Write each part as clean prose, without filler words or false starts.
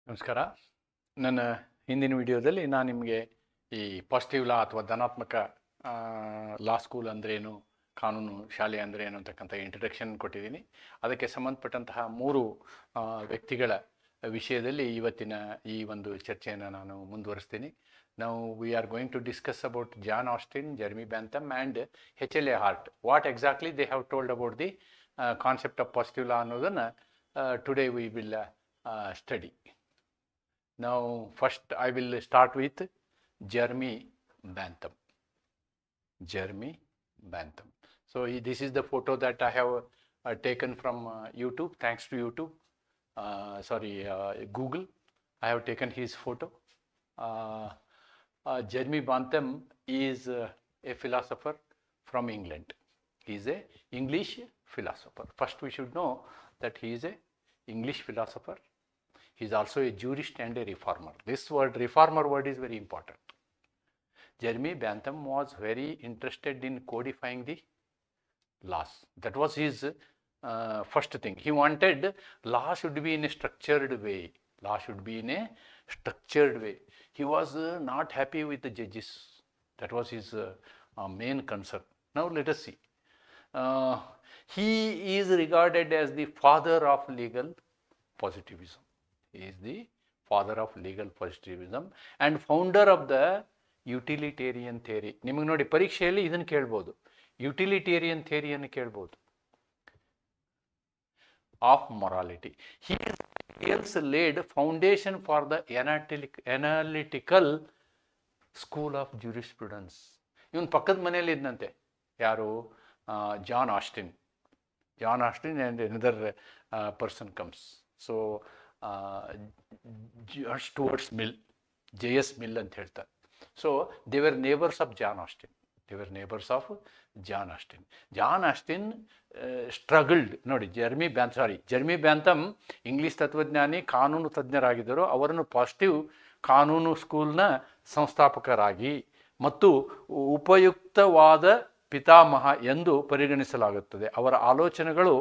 ನಮಸ್ಕಾರ. ನನ್ನ ಹಿಂದಿನ ವಿಡಿಯೋದಲ್ಲಿ ನಾನು ನಿಮಗೆ ಈ ಪಾಸಿಟಿವ್ ಲಾ ಅಥವಾ ಧನಾತ್ಮಕ ಲಾ ಸ್ಕೂಲ್ ಅಂದ್ರೇನು, ಕಾನೂನು ಶಾಲೆ ಅಂದ್ರೇನು ಅಂತಕ್ಕಂಥ ಇಂಟ್ರಡಕ್ಷನ್ ಕೊಟ್ಟಿದ್ದೀನಿ. ಅದಕ್ಕೆ ಸಂಬಂಧಪಟ್ಟಂತಹ 3 ವ್ಯಕ್ತಿಗಳ ವಿಷಯದಲ್ಲಿ ಇವತ್ತಿನ ಈ ಒಂದು ಚರ್ಚೆಯನ್ನು ನಾನು ಮುಂದುವರಿಸ್ತೀನಿ. ನಾವು we are going to discuss about John Austin, Jeremy Bentham and HLA Hart. What exactly they have told about the concept of positive law ಅನ್ನೋದನ್ನು today we will study. Now, first I will start with Jeremy Bentham. Jeremy Bentham. So this is the photo that I have taken from YouTube. Thanks to YouTube. Google. I have taken his photo. Jeremy Bentham is a philosopher from England. He is a English philosopher. First, we should know that he is a English philosopher. He is also a jurist and a reformer. This word, reformer word, is very important. Jeremy Bentham was very interested in codifying the laws. That was his first thing. He wanted law should be in a structured way. Law should be in a structured way. He was not happy with the judges. That was his main concern. Now let us see. He is regarded as the father of legal positivism. He is the father of legal positivism and founder of the utilitarian theory. ನಿಮಗೆ ನೋಡಿ ಪರೀಕ್ಷೆಯಲ್ಲಿ ಇದನ್ನು ಕೇಳ್ಬೋದು, utilitarian ಥಿಯರಿಯನ್ನು ಕೇಳ್ಬೋದು, of morality. He also laid foundation for the analytical school of jurisprudence. ಇವನು ಪಕ್ಕದ ಮನೆಯಲ್ಲಿ ಇದ್ದಂತೆ, ಯಾರು? John Austin. John Austin and another person comes. So Stuart Mill, J.S. Mill ಅಂತ ಹೇಳ್ತಾರೆ. So they were neighbours of John Austin. John Austin struggled. ನೋಡಿ, Jeremy ಬ್ಯಾಂಥಮ್ English ತತ್ವಜ್ಞಾನಿ, ಕಾನೂನು ತಜ್ಞರಾಗಿದ್ದರು. ಅವರನ್ನು ಪಾಸಿಟಿವ್ ಕಾನೂನು ಸ್ಕೂಲ್ನ ಸಂಸ್ಥಾಪಕರಾಗಿ ಮತ್ತು ಉಪಯುಕ್ತವಾದ ಪಿತಾಮಹ ಎಂದು ಪರಿಗಣಿಸಲಾಗುತ್ತದೆ. ಅವರ ಆಲೋಚನೆಗಳು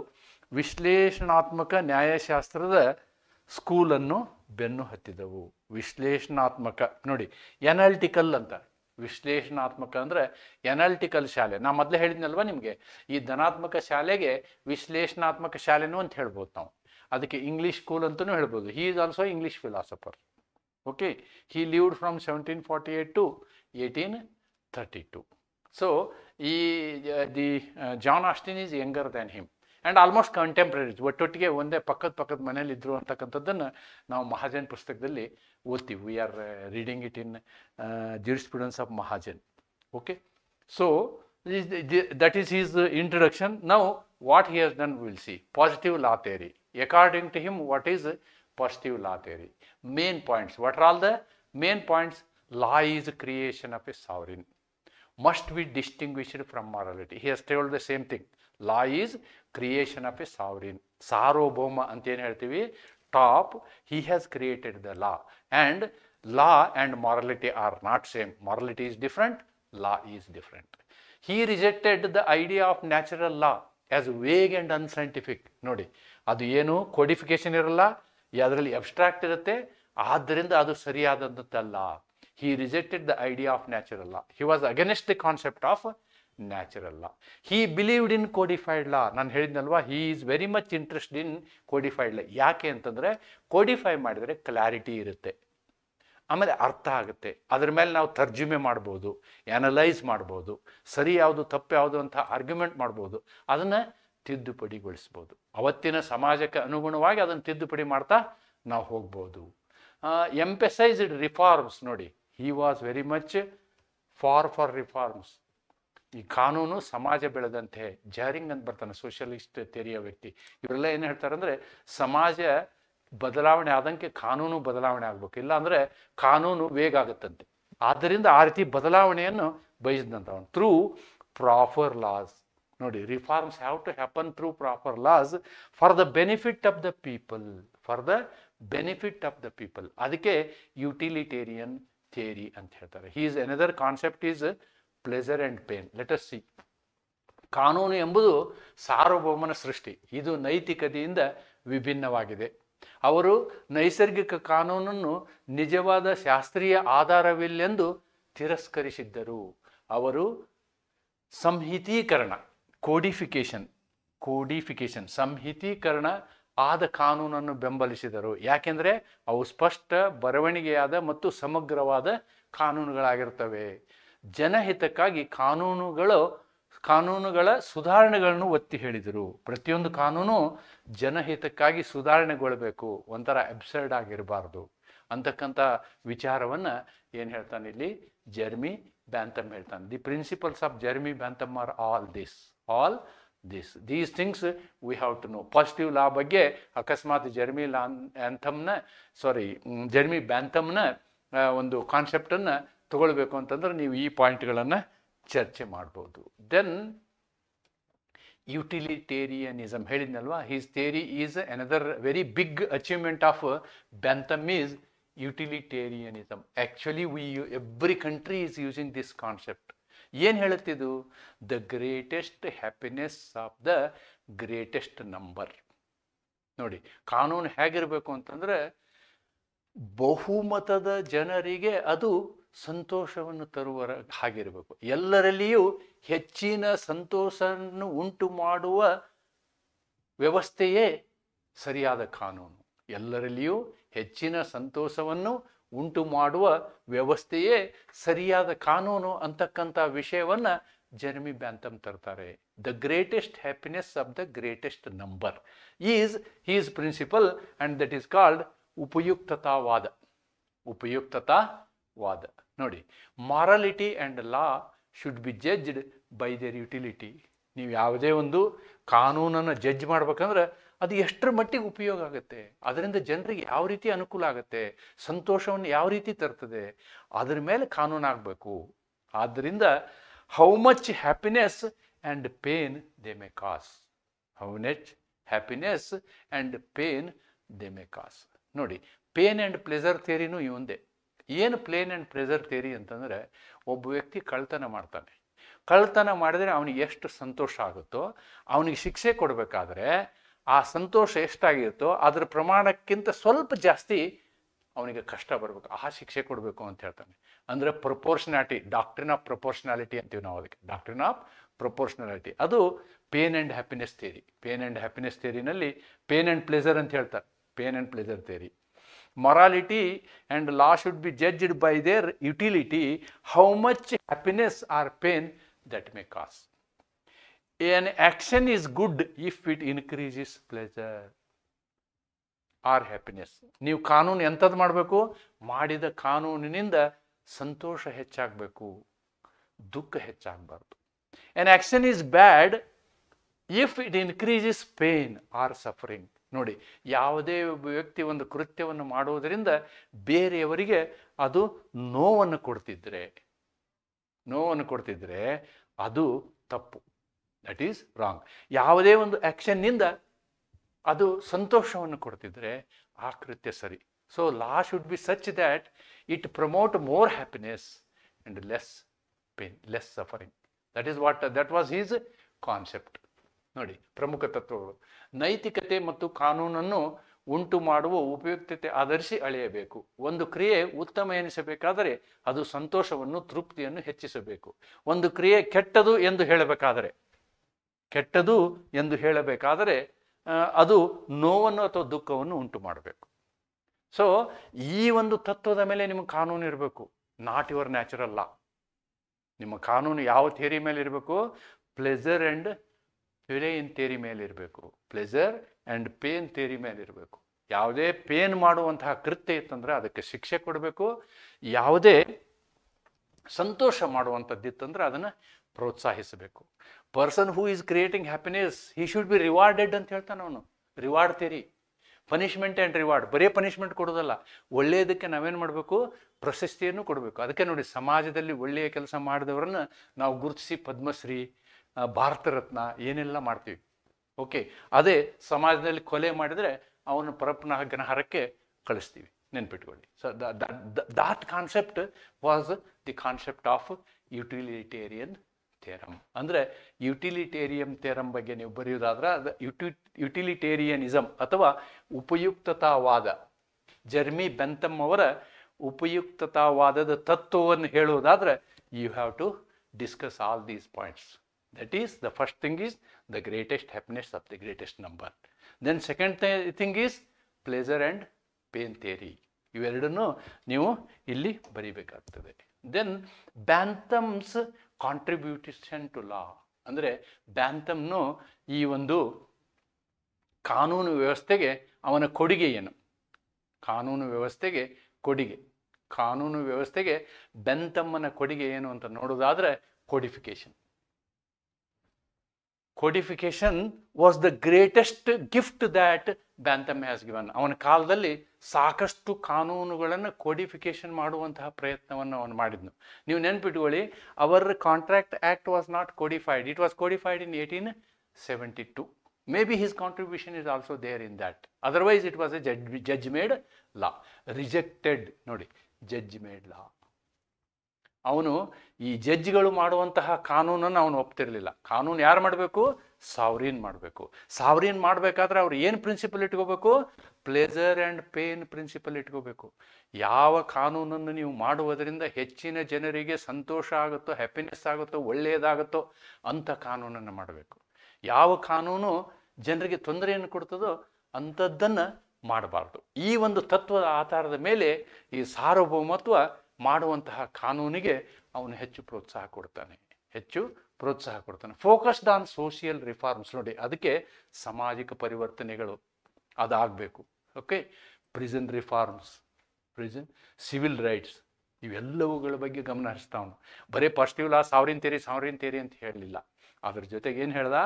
ವಿಶ್ಲೇಷಣಾತ್ಮಕ ನ್ಯಾಯಶಾಸ್ತ್ರದ ಸ್ಕೂಲನ್ನು ಬೆನ್ನು ಹತ್ತಿದವು. ವಿಶ್ಲೇಷಣಾತ್ಮಕ ನೋಡಿ, ಎನಾಲಿಟಿಕಲ್ ಅಂತ. ವಿಶ್ಲೇಷಣಾತ್ಮಕ ಅಂದರೆ ಎನಾಲಿಟಿಕಲ್ ಶಾಲೆ. ನಾ ಮೊದಲೇ ಹೇಳಿದ್ನಲ್ವ ನಿಮಗೆ, ಈ ಧನಾತ್ಮಕ ಶಾಲೆಗೆ ವಿಶ್ಲೇಷಣಾತ್ಮಕ ಶಾಲೆನೂ ಅಂತ ಹೇಳ್ಬೋದು ನಾವು. ಅದಕ್ಕೆ ಇಂಗ್ಲೀಷ್ ಸ್ಕೂಲ್ ಅಂತಲೂ ಹೇಳ್ಬೋದು. He is also English philosopher. Okay, he lived from 1748 to 1832. So the John Austin is younger than him and almost contemporaries. ಒಟ್ಟೊಟ್ಟಿಗೆ ಒಂದೇ ಪಕ್ಕದ ಮನೇಲಿ ಇದ್ರು ಅಂತಕ್ಕಂಥದ್ದನ್ನು ನಾವು ಮಹಾಜನ್ ಪುಸ್ತಕದಲ್ಲಿ ಓದ್ತೀವಿ. We are reading it in jurisprudence of Mahajan. Okay, so that is his introduction. Now what he has done will see. Positive law theory. According to him, what is positive law theory? Main points. What are all the main points? Law is creation of a sovereign, must be distinguished from morality. He has told the same thing. Law is creation of a sovereign. ಸಾರ್ವಭೌಮ ಅಂತ ಏನು ಹೇಳ್ತೀವಿ, top. He has created the law, and law and morality are not same. Morality is different, law is different. He rejected the idea of natural law as vague and unscientific. ನೋಡಿ, ಅದು ಏನು codification ಇರಲ್ಲ, ಅದರಲ್ಲಿ abstract ಇರುತ್ತೆ, ಆದ್ದರಿಂದ ಅದು ಸರಿಯಾದದ್ದಲ್ಲ. He rejected the idea of natural law. He was against the concept of natural law. He believed in codified law. ನಾನು ಹೇಳಿದ್ನಲ್ವಾ, he is very much interested in codified law. ಯಾಕೆ ಅಂತಂದರೆ, ಕೋಡಿಫೈ ಮಾಡಿದರೆ clarity ಇರುತ್ತೆ, ಆಮೇಲೆ ಅರ್ಥ ಆಗುತ್ತೆ. ಅದರ ಮೇಲೆ ನಾವು ತರ್ಜುಮೆ ಮಾಡ್ಬೋದು, ಅನಲೈಸ್ ಮಾಡ್ಬೋದು, ಸರಿ ಯಾವುದು ತಪ್ಪು ಯಾವುದು ಅಂತ ಆರ್ಗ್ಯುಮೆಂಟ್ ಮಾಡ್ಬೋದು, ಅದನ್ನು ತಿದ್ದುಪಡಿಗೊಳಿಸ್ಬೋದು. ಅವತ್ತಿನ ಸಮಾಜಕ್ಕೆ ಅನುಗುಣವಾಗಿ ಅದನ್ನು ತಿದ್ದುಪಡಿ ಮಾಡ್ತಾ ನಾವು ಹೋಗ್ಬೋದು. ಎಂಪಸೈಸ್ಡ್ ರಿಫಾರ್ಮ್ಸ್. ನೋಡಿ, he was very much for reforms. ಈ ಕಾನೂನು ಸಮಾಜ ಬೆಳೆದಂತೆ. ಜಾರಿಂಗ್ ಅಂತ ಬರ್ತಾನೆ, ಸೋಷಿಯಲಿಸ್ಟ್ ಥಿಯರಿಯ ವ್ಯಕ್ತಿ. ಇವರೆಲ್ಲ ಏನು ಹೇಳ್ತಾರೆ ಅಂದರೆ, ಸಮಾಜ ಬದಲಾವಣೆ ಆದಂಗೆ ಕಾನೂನು ಬದಲಾವಣೆ ಆಗಬೇಕು, ಇಲ್ಲ ಅಂದರೆ ಕಾನೂನು ವೇಗ ಆಗುತ್ತಂತೆ. ಆದ್ದರಿಂದ ಆ ರೀತಿ ಬದಲಾವಣೆಯನ್ನು ಬಯಸಿದಂಥವನು. Through proper laws. ನೋಡಿ, reforms have to happen through proper laws for the benefit of the people. ಅದಕ್ಕೆ ಯುಟಿಲಿಟೇರಿಯನ್ ಥಿಯರಿ ಅಂತ ಹೇಳ್ತಾರೆ. His another concept is pleasure and pain. Let us see. ಕಾನೂನು ಎಂಬುದು ಸಾರ್ವಭೌಮನ ಸೃಷ್ಟಿ. ಇದು ನೈತಿಕತೆಯಿಂದ ವಿಭಿನ್ನವಾಗಿದೆ. ಅವರು ನೈಸರ್ಗಿಕ ಕಾನೂನನ್ನು ನಿಜವಾದ ಶಾಸ್ತ್ರೀಯ ಆಧಾರವಿಲ್ಲೆಂದು ತಿರಸ್ಕರಿಸಿದ್ದರು. ಅವರು ಸಂಹಿತೀಕರಣ ಕೋಡಿಫಿಕೇಶನ್ ಸಂಹಿತೀಕರಣ ಆದ ಕಾನೂನನ್ನು ಬೆಂಬಲಿಸಿದರು. ಯಾಕೆಂದರೆ ಅವು ಸ್ಪಷ್ಟ, ಬರವಣಿಗೆಯಾದ ಮತ್ತು ಸಮಗ್ರವಾದ ಕಾನೂನುಗಳಾಗಿರ್ತವೆ. ಜನಹಿತಕ್ಕಾಗಿ ಕಾನೂನುಗಳ ಸುಧಾರಣೆಗಳನ್ನು ಒತ್ತಿ ಹೇಳಿದರು. ಪ್ರತಿಯೊಂದು ಕಾನೂನು ಜನಹಿತಕ್ಕಾಗಿ ಸುಧಾರಣೆಗೊಳ್ಳಬೇಕು, ಒಂಥರ ಅಬ್ಸರ್ಡ್ ಆಗಿರಬಾರ್ದು ಅಂತಕ್ಕಂಥ ವಿಚಾರವನ್ನು ಏನು ಹೇಳ್ತಾನೆ ಇಲ್ಲಿ ಜೆರ್ಮಿ ಬ್ಯಾಂಥಮ್ ಹೇಳ್ತಾನೆ. The principles of Jeremy Bentham are all these things we have to know. Positive law ಬಗ್ಗೆ ಅಕಸ್ಮಾತ್ ಜೆರ್ಮಿ ಬ್ಯಾಂಥಮ್ನ ಒಂದು ಕಾನ್ಸೆಪ್ಟನ್ನು ತಗೊಳ್ಬೇಕು ಅಂತಂದ್ರೆ ನೀವು ಈ ಪಾಯಿಂಟ್ಗಳನ್ನು ಚರ್ಚೆ ಮಾಡ್ಬೋದು. ದೆನ್ ಯುಟಿಲಿಟೇರಿಯನಿಸಮ್ ಹೇಳಿದ್ನಲ್ವಾ, his theory is another very big achievement of Bentham is utilitarianism. Actually every country is using this concept. ಏನು ಹೇಳುತ್ತಿದ್ದು? The greatest happiness of the greatest number. ನೋಡಿ, ಕಾನೂನು ಹೇಗಿರಬೇಕು ಅಂತಂದ್ರೆ ಬಹುಮತದ ಜನರಿಗೆ ಅದು ಸಂತೋಷವನ್ನು ತರುವ ಹಾಗಿರಬೇಕು. ಎಲ್ಲರಲ್ಲಿಯೂ ಹೆಚ್ಚಿನ ಸಂತೋಷವನ್ನು ಉಂಟು ಮಾಡುವ ವ್ಯವಸ್ಥೆಯೇ ಸರಿಯಾದ ಕಾನೂನು. ಎಲ್ಲರಲ್ಲಿಯೂ ಹೆಚ್ಚಿನ ಸಂತೋಷವನ್ನು ಉಂಟು ಮಾಡುವ ವ್ಯವಸ್ಥೆಯೇ ಸರಿಯಾದ ಕಾನೂನು ಅಂತಕ್ಕಂಥ ವಿಷಯವನ್ನು ಜೆರ್ಮಿ ಬ್ಯಾಂಥಮ್ ತರ್ತಾರೆ. The greatest happiness of the greatest number is his principle and that is called ಉಪಯುಕ್ತತಾವಾದ. ನೋಡಿ, morality and law should be judged by their utility. ನೀವು ಯಾವುದೇ ಒಂದು ಕಾನೂನನ್ನು ಜಡ್ಜ್ ಮಾಡ್ಬೇಕಂದ್ರೆ ಅದು ಎಷ್ಟರ ಮಟ್ಟಿಗೆ ಉಪಯೋಗ ಆಗುತ್ತೆ, ಅದರಿಂದ ಜನರಿಗೆ ಯಾವ ರೀತಿ ಅನುಕೂಲ ಆಗುತ್ತೆ, ಸಂತೋಷವನ್ನು ಯಾವ ರೀತಿ ತರ್ತದೆ, ಅದರ ಮೇಲೆ ಕಾನೂನು ಆಗಬೇಕು. ಆದ್ದರಿಂದ how much happiness and pain they may cause. ನೋಡಿ, ಪೇನ್ ಆ್ಯಂಡ್ ಪ್ಲೆಜರ್ ಥಿಯರಿನೂ ಇವಂದೇ. ಏನು ಪ್ಲೇನ್ ಆ್ಯಂಡ್ ಪ್ಲೆಜರ್ ಥಿಯರಿ ಅಂತಂದರೆ, ಒಬ್ಬ ವ್ಯಕ್ತಿ ಕಳ್ತನ ಮಾಡ್ತಾನೆ. ಕಳ್ತನ ಮಾಡಿದರೆ ಅವನಿಗೆ ಎಷ್ಟು ಸಂತೋಷ ಆಗುತ್ತೋ, ಅವನಿಗೆ ಶಿಕ್ಷೆ ಕೊಡಬೇಕಾದ್ರೆ ಆ ಸಂತೋಷ ಎಷ್ಟಾಗಿರುತ್ತೋ ಅದರ ಪ್ರಮಾಣಕ್ಕಿಂತ ಸ್ವಲ್ಪ ಜಾಸ್ತಿ ಅವನಿಗೆ ಕಷ್ಟ ಬರಬೇಕು, ಆ ಶಿಕ್ಷೆ ಕೊಡಬೇಕು ಅಂತ ಹೇಳ್ತಾನೆ. ಅಂದರೆ ಪ್ರಪೋರ್ಷನಾಲಿಟಿ, ಡಾಕ್ಟ್ರಿನ್ ಆಫ್ ಪ್ರಪೋರ್ಷನಾಲಿಟಿ ಅಂತೀವಿ ನಾವು ಅದಕ್ಕೆ. ಡಾಕ್ಟ್ರಿನ್ ಆಫ್ ಪ್ರಪೋರ್ಷನಾಲಿಟಿ ಅದು pain and happiness theory. Pain and happiness ಥಿಯರಿನಲ್ಲಿ ಪೇನ್ ಆ್ಯಂಡ್ ಪ್ಲೆಜರ್ ಅಂತ ಹೇಳ್ತಾರೆ, pain and pleasure theory. Morality and law should be judged by their utility, how much happiness or pain that may cause. An action is good if it increases pleasure or happiness. ನೀವು ಕಾನೂನು ಎಂಥದ್ದು ಮಾಡಬೇಕು? ಮಾಡಿದ ಕಾನೂನಿನಿಂದ ಸಂತೋಷ ಹೆಚ್ಚಾಗಬೇಕು, ದುಃಖ ಹೆಚ್ಚಾಗಬಾರ್ದು. An action is bad if it increases pain or suffering. ನೋಡಿ, ಯಾವುದೇ ಒಬ್ಬ ವ್ಯಕ್ತಿ ಒಂದು ಕೃತ್ಯವನ್ನು ಮಾಡುವುದರಿಂದ ಬೇರೆಯವರಿಗೆ ಅದು ನೋವನ್ನು ಕೊಡ್ತಿದ್ರೆ ಅದು ತಪ್ಪು, ದಟ್ ಈಸ್ ರಾಂಗ್. ಯಾವುದೇ ಒಂದು ಆ್ಯಕ್ಷನ್ನಿಂದ ಅದು ಸಂತೋಷವನ್ನು ಕೊಡ್ತಿದ್ರೆ ಆ ಕೃತ್ಯ ಸರಿ. So law should be such that it promote more happiness and less pain, less suffering. That was his concept. ನೋಡಿ, ಪ್ರಮುಖ ತತ್ವಗಳು. ನೈತಿಕತೆ ಮತ್ತು ಕಾನೂನನ್ನು ಉಂಟು ಮಾಡುವ ಉಪಯುಕ್ತತೆ ಆಧರಿಸಿ ಅಳೆಯಬೇಕು. ಒಂದು ಕ್ರಿಯೆ ಉತ್ತಮ ಎನಿಸಬೇಕಾದರೆ ಅದು ಸಂತೋಷವನ್ನು, ತೃಪ್ತಿಯನ್ನು ಹೆಚ್ಚಿಸಬೇಕು. ಒಂದು ಕ್ರಿಯೆ ಕೆಟ್ಟದು ಎಂದು ಹೇಳಬೇಕಾದರೆ ಅದು ನೋವನ್ನು ಅಥವಾ ದುಃಖವನ್ನು ಉಂಟು ಮಾಡಬೇಕು. ಸೊ ಈ ಒಂದು ತತ್ವದ ಮೇಲೆ ನಿಮಗೆ ಕಾನೂನು ಇರಬೇಕು, ನಾಟ್ ಯುವರ್ ನ್ಯಾಚುರಲ್ ಲಾ. ನಿಮ್ಮ ಕಾನೂನು ಯಾವ ಥಿಯರಿ ಮೇಲೆ ಇರಬೇಕು? ಪ್ಲೆಜರ್ ಆ್ಯಂಡ್ ಪೇನ್ ಥಿಯರಿ ಮೇಲೆ ಇರಬೇಕು. ಪ್ಲೆಜರ್ ಆ್ಯಂಡ್ ಪೇನ್ ಥಿಯರಿ ಮೇಲೆ ಇರಬೇಕು. ಯಾವುದೇ ಪೇನ್ ಮಾಡುವಂತಹ ಕೃತ್ಯ ಇತ್ತಂದ್ರೆ ಅದಕ್ಕೆ ಶಿಕ್ಷೆ ಕೊಡಬೇಕು. ಯಾವುದೇ ಸಂತೋಷ ಮಾಡುವಂಥದ್ದಿತ್ತಂದ್ರೆ ಅದನ್ನು ಪ್ರೋತ್ಸಾಹಿಸಬೇಕು. Person who is creating happiness he should be rewarded ಅಂತ ಹೇಳ್ತಾನೆ ಅವನು. Reward theory, punishment and reward. ಬರೀ ಪನಿಷ್ಮೆಂಟ್ ಕೊಡೋದಲ್ಲ, ಒಳ್ಳೆಯದಕ್ಕೆ ನಾವೇನು ಮಾಡಬೇಕು? ಪ್ರಶಸ್ತಿಯನ್ನು ಕೊಡಬೇಕು. ಅದಕ್ಕೆ ನೋಡಿ, ಸಮಾಜದಲ್ಲಿ ಒಳ್ಳೆಯ ಕೆಲಸ ಮಾಡಿದವರನ್ನು ನಾವು ಗುರುತಿಸಿ ಪದ್ಮಶ್ರೀ, ಭಾರತ ರತ್ನ ಏನೆಲ್ಲ ಮಾಡ್ತೀವಿ. ಓಕೆ, ಅದೇ ಸಮಾಜದಲ್ಲಿ ಕೊಲೆ ಮಾಡಿದರೆ ಅವನು ಪರಪ್ನಾಗನಹಾರಕ್ಕೆ ಕಳಿಸ್ತೀವಿ, ನೆನ್ಪಿಟ್ಕೊಳ್ಳಿ. So that concept was the concept of utilitarian theorem. ಅಂದರೆ ಯುಟಿಲಿಟೇರಿಯಂ ಥಿಯರಮ್ ಬಗ್ಗೆ ನೀವು ಬರೆಯೋದಾದ್ರೆ ಅದು ಯುಟಿಲಿಟೇರಿಯನಿಸಮ್ ಅಥವಾ ಉಪಯುಕ್ತತಾವಾದ. ಜರ್ಮಿ ಬೆಂಥಮ್ ಅವರ ಉಪಯುಕ್ತತಾವಾದದ ತತ್ವವನ್ನು ಹೇಳುವುದಾದ್ರೆ you have to discuss all these points. That is, the first thing is the greatest happiness of the greatest number. Then second thing is pleasure and pain theory. ಇವೆರಡನ್ನು ನೀವು ಇಲ್ಲಿ ಬರೀಬೇಕಾಗ್ತದೆ. Then ಬ್ಯಾಂಥಮ್ಸ್ contribution to law. ಅಂದರೆ ಬ್ಯಾಂಥಮ್ನು ಈ ಒಂದು ಕಾನೂನು ವ್ಯವಸ್ಥೆಗೆ ಅವನ ಕೊಡುಗೆ ಏನು, ಕಾನೂನು ವ್ಯವಸ್ಥೆಗೆ ಕೊಡುಗೆ, ಕಾನೂನು ವ್ಯವಸ್ಥೆಗೆ ಬೆಂಥಮ್ಮನ ಕೊಡುಗೆ ಏನು ಅಂತ ನೋಡೋದಾದ್ರೆ codification. Codification was the greatest gift that Bentham has given. ಅವನ ಕಾಲದಲ್ಲಿ ಸಾಕಷ್ಟು ಕಾನೂನುಗಳನ್ನು ಕೋಡಿಫಿಕೇಶನ್ ಮಾಡುವಂತಹ ಪ್ರಯತ್ನವನ್ನು ಅವನು ಮಾಡಿದ್ನು. ನೀವು ನೆನ್ಪಿಟ್ಕೊಳ್ಳಿ, our contract act was not codified, it was codified in 1872. Maybe his contribution is also there in that. Otherwise it was a judge made law. Rejected, ನೋಡಿ, judge made law. ಅವನು ಈ ಜಡ್ಜ್ಗಳು ಮಾಡುವಂತಹ ಕಾನೂನನ್ನು ಅವನು ಒಪ್ತಿರ್ಲಿಲ್ಲ. ಕಾನೂನು ಯಾರು ಮಾಡಬೇಕು? ಸಾವ್ರೀನ್ ಮಾಡಬೇಕು. ಸಾವ್ರೀನ್ ಮಾಡಬೇಕಾದ್ರೆ ಅವ್ರು ಏನು ಪ್ರಿನ್ಸಿಪಲ್ ಇಟ್ಕೋಬೇಕು? ಪ್ಲೇಜರ್ ಆ್ಯಂಡ್ ಪೇನ್ ಪ್ರಿನ್ಸಿಪಲ್ ಇಟ್ಕೋಬೇಕು. ಯಾವ ಕಾನೂನನ್ನು ನೀವು ಮಾಡುವುದರಿಂದ ಹೆಚ್ಚಿನ ಜನರಿಗೆ ಸಂತೋಷ ಆಗುತ್ತೋ, ಹ್ಯಾಪಿನೆಸ್ ಆಗುತ್ತೋ, ಒಳ್ಳೆಯದಾಗುತ್ತೋ ಅಂಥ ಕಾನೂನನ್ನು ಮಾಡಬೇಕು. ಯಾವ ಕಾನೂನು ಜನರಿಗೆ ತೊಂದರೆಯನ್ನು ಕೊಡ್ತದೋ ಅಂಥದ್ದನ್ನು ಮಾಡಬಾರ್ದು. ಈ ಒಂದು ತತ್ವದ ಆಧಾರದ ಮೇಲೆ ಈ ಸಾರ್ವಭೌಮತ್ವ ಮಾಡುವಂತಹ ಕಾನೂನಿಗೆ ಅವನು ಹೆಚ್ಚು ಪ್ರೋತ್ಸಾಹ ಕೊಡ್ತಾನೆ. Focused on social reforms. ನೋಡಿ, ಅದಕ್ಕೆ ಸಾಮಾಜಿಕ ಪರಿವರ್ತನೆಗಳು ಅದಾಗಬೇಕು. Okay, prison reforms, civil rights, ಇವೆಲ್ಲವುಗಳ ಬಗ್ಗೆ ಗಮನ ಹರಿಸ್ತಾವನು. ಬರೀ ಪಾಸಿಟಿವ್ ಲಾ, ಸಾವ್ರೀನ್ ಥಿಯರಿ ಅಂತ ಹೇಳಲಿಲ್ಲ. ಅದ್ರ ಜೊತೆಗೆ ಏನು ಹೇಳ್ದ?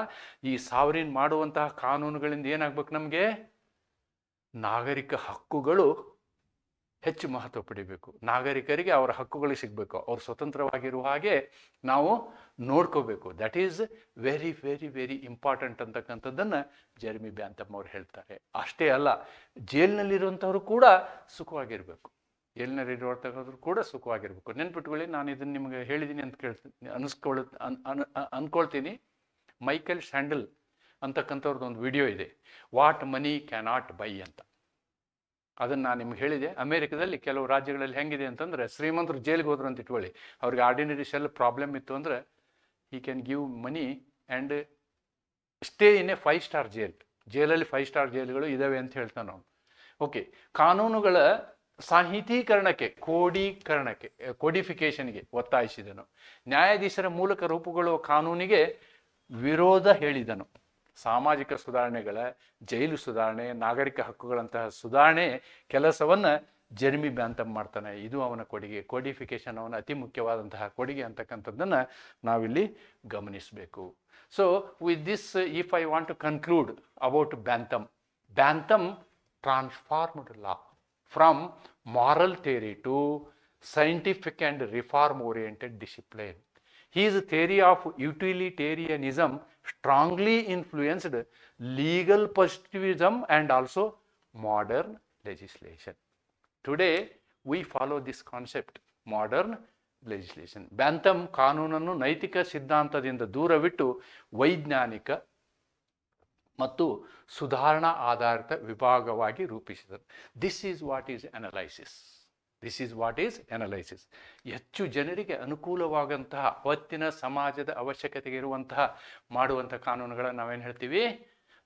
ಈ ಸಾವ್ರೀನ್ ಮಾಡುವಂತಹ ಕಾನೂನುಗಳಿಂದ ಏನಾಗ್ಬೇಕು? ನಮಗೆ ನಾಗರಿಕ ಹಕ್ಕುಗಳು ಹೆಚ್ಚು ಮಹತ್ವ ಪಡಿಬೇಕು. ನಾಗರಿಕರಿಗೆ ಅವರ ಹಕ್ಕುಗಳು ಸಿಗಬೇಕು. ಅವ್ರು ಸ್ವತಂತ್ರವಾಗಿರುವ ಹಾಗೆ ನಾವು ನೋಡ್ಕೋಬೇಕು. That is very very very important ಅಂತಕ್ಕಂಥದ್ದನ್ನು ಜೆರ್ಮಿ ಬ್ಯಾಂಥಮ್ ಅವ್ರು ಹೇಳ್ತಾರೆ. ಅಷ್ಟೇ ಅಲ್ಲ, ಜೈಲಿನಲ್ಲಿರುವಂಥವ್ರು ಕೂಡ ಸುಖವಾಗಿರಬೇಕು. ನೆನ್ಪಿಟ್ಕೊಳ್ಳಿ, ನಾನು ಇದನ್ನು ನಿಮಗೆ ಹೇಳಿದ್ದೀನಿ ಅಂತ ಅನ್ಕೊಳ್ತೀನಿ. ಮೈಕೆಲ್ ಸ್ಯಾಂಡಲ್ ಅಂತಕ್ಕಂಥವ್ರದ್ದು ಒಂದು ವಿಡಿಯೋ ಇದೆ, ವಾಟ್ ಮನಿ ಕ್ಯಾನಾಟ್ ಬೈ ಅಂತ. ಅದನ್ನು ನಾನು ನಿಮ್ಗೆ ಹೇಳಿದೆ. ಅಮೇರಿಕದಲ್ಲಿ ಕೆಲವು ರಾಜ್ಯಗಳಲ್ಲಿ ಹೆಂಗಿದೆ ಅಂತಂದರೆ, ಶ್ರೀಮಂತರು ಜೈಲಿಗೆ ಹೋದ್ರು ಅಂತ ಇಟ್ಕೊಳ್ಳಿ, ಅವ್ರಿಗೆ ಆರ್ಡಿನರಿ ಸೆಲ್ ಪ್ರಾಬ್ಲಮ್ ಇತ್ತು ಅಂದರೆ he can give money and stay in a 5 star jail. ಜೈಲಲ್ಲಿ 5 ಸ್ಟಾರ್ ಜೈಲ್ಗಳು ಇದ್ದಾವೆ ಅಂತ ಹೇಳ್ತಾನೆ ಅವನು. ಓಕೆ, ಕಾನೂನುಗಳ ಸಾಹಿತೀಕರಣಕ್ಕೆ, ಕೋಡಿಫಿಕೇಶನ್ಗೆ ಒತ್ತಾಯಿಸಿದನು. ನ್ಯಾಯಾಧೀಶರ ಮೂಲಕ ರೂಪುಗೊಳ್ಳುವ ಕಾನೂನಿಗೆ ವಿರೋಧ ಹೇಳಿದನು. ಸಾಮಾಜಿಕ ಸುಧಾರಣೆಗಳ, ಜೈಲು ಸುಧಾರಣೆ, ನಾಗರಿಕ ಹಕ್ಕುಗಳಂತಹ ಸುಧಾರಣೆ ಕೆಲಸವನ್ನು ಜೆರ್ಮಿ ಬ್ಯಾಂಥಮ್ ಮಾಡ್ತಾನೆ. ಇದು ಅವನ ಕೊಡುಗೆ. ಕೋಡಿಫಿಕೇಶನ್ ಅವನ ಅತಿ ಮುಖ್ಯವಾದಂತಹ ಕೊಡುಗೆ ಅಂತಕ್ಕಂಥದ್ದನ್ನು ನಾವಿಲ್ಲಿ ಗಮನಿಸಬೇಕು. So with this, if I want to conclude about Bentham transformed law from moral theory to scientific and reform-oriented discipline. His theory of utilitarianism strongly influenced legal positivism and also modern legislation. Today, we follow this concept, modern legislation. Bentham ಕಾನೂನನ್ನು ನೈತಿಕ ಸಿದ್ಧಾಂತದಿಂದ ದೂರವಿಟ್ಟು ವೈಜ್ಞಾನಿಕ ಮತ್ತು ಸುಧಾರಣಾ ಆಧಾರಿತ ವಿಭಾಗವಾಗಿ ರೂಪಿಸಿದರು. This is what is analysis. ಹೆಚ್ಚು ಜನರಿಗೆ ಅನುಕೂಲವಾದಂತಹ ಅವತ್ತಿನ ಸಮಾಜದ ಅವಶ್ಯಕತೆಗೆ ಇರುವಂತಹ ಮಾಡುವಂಥ ಕಾನೂನುಗಳನ್ನು ನಾವೇನು ಹೇಳ್ತೀವಿ?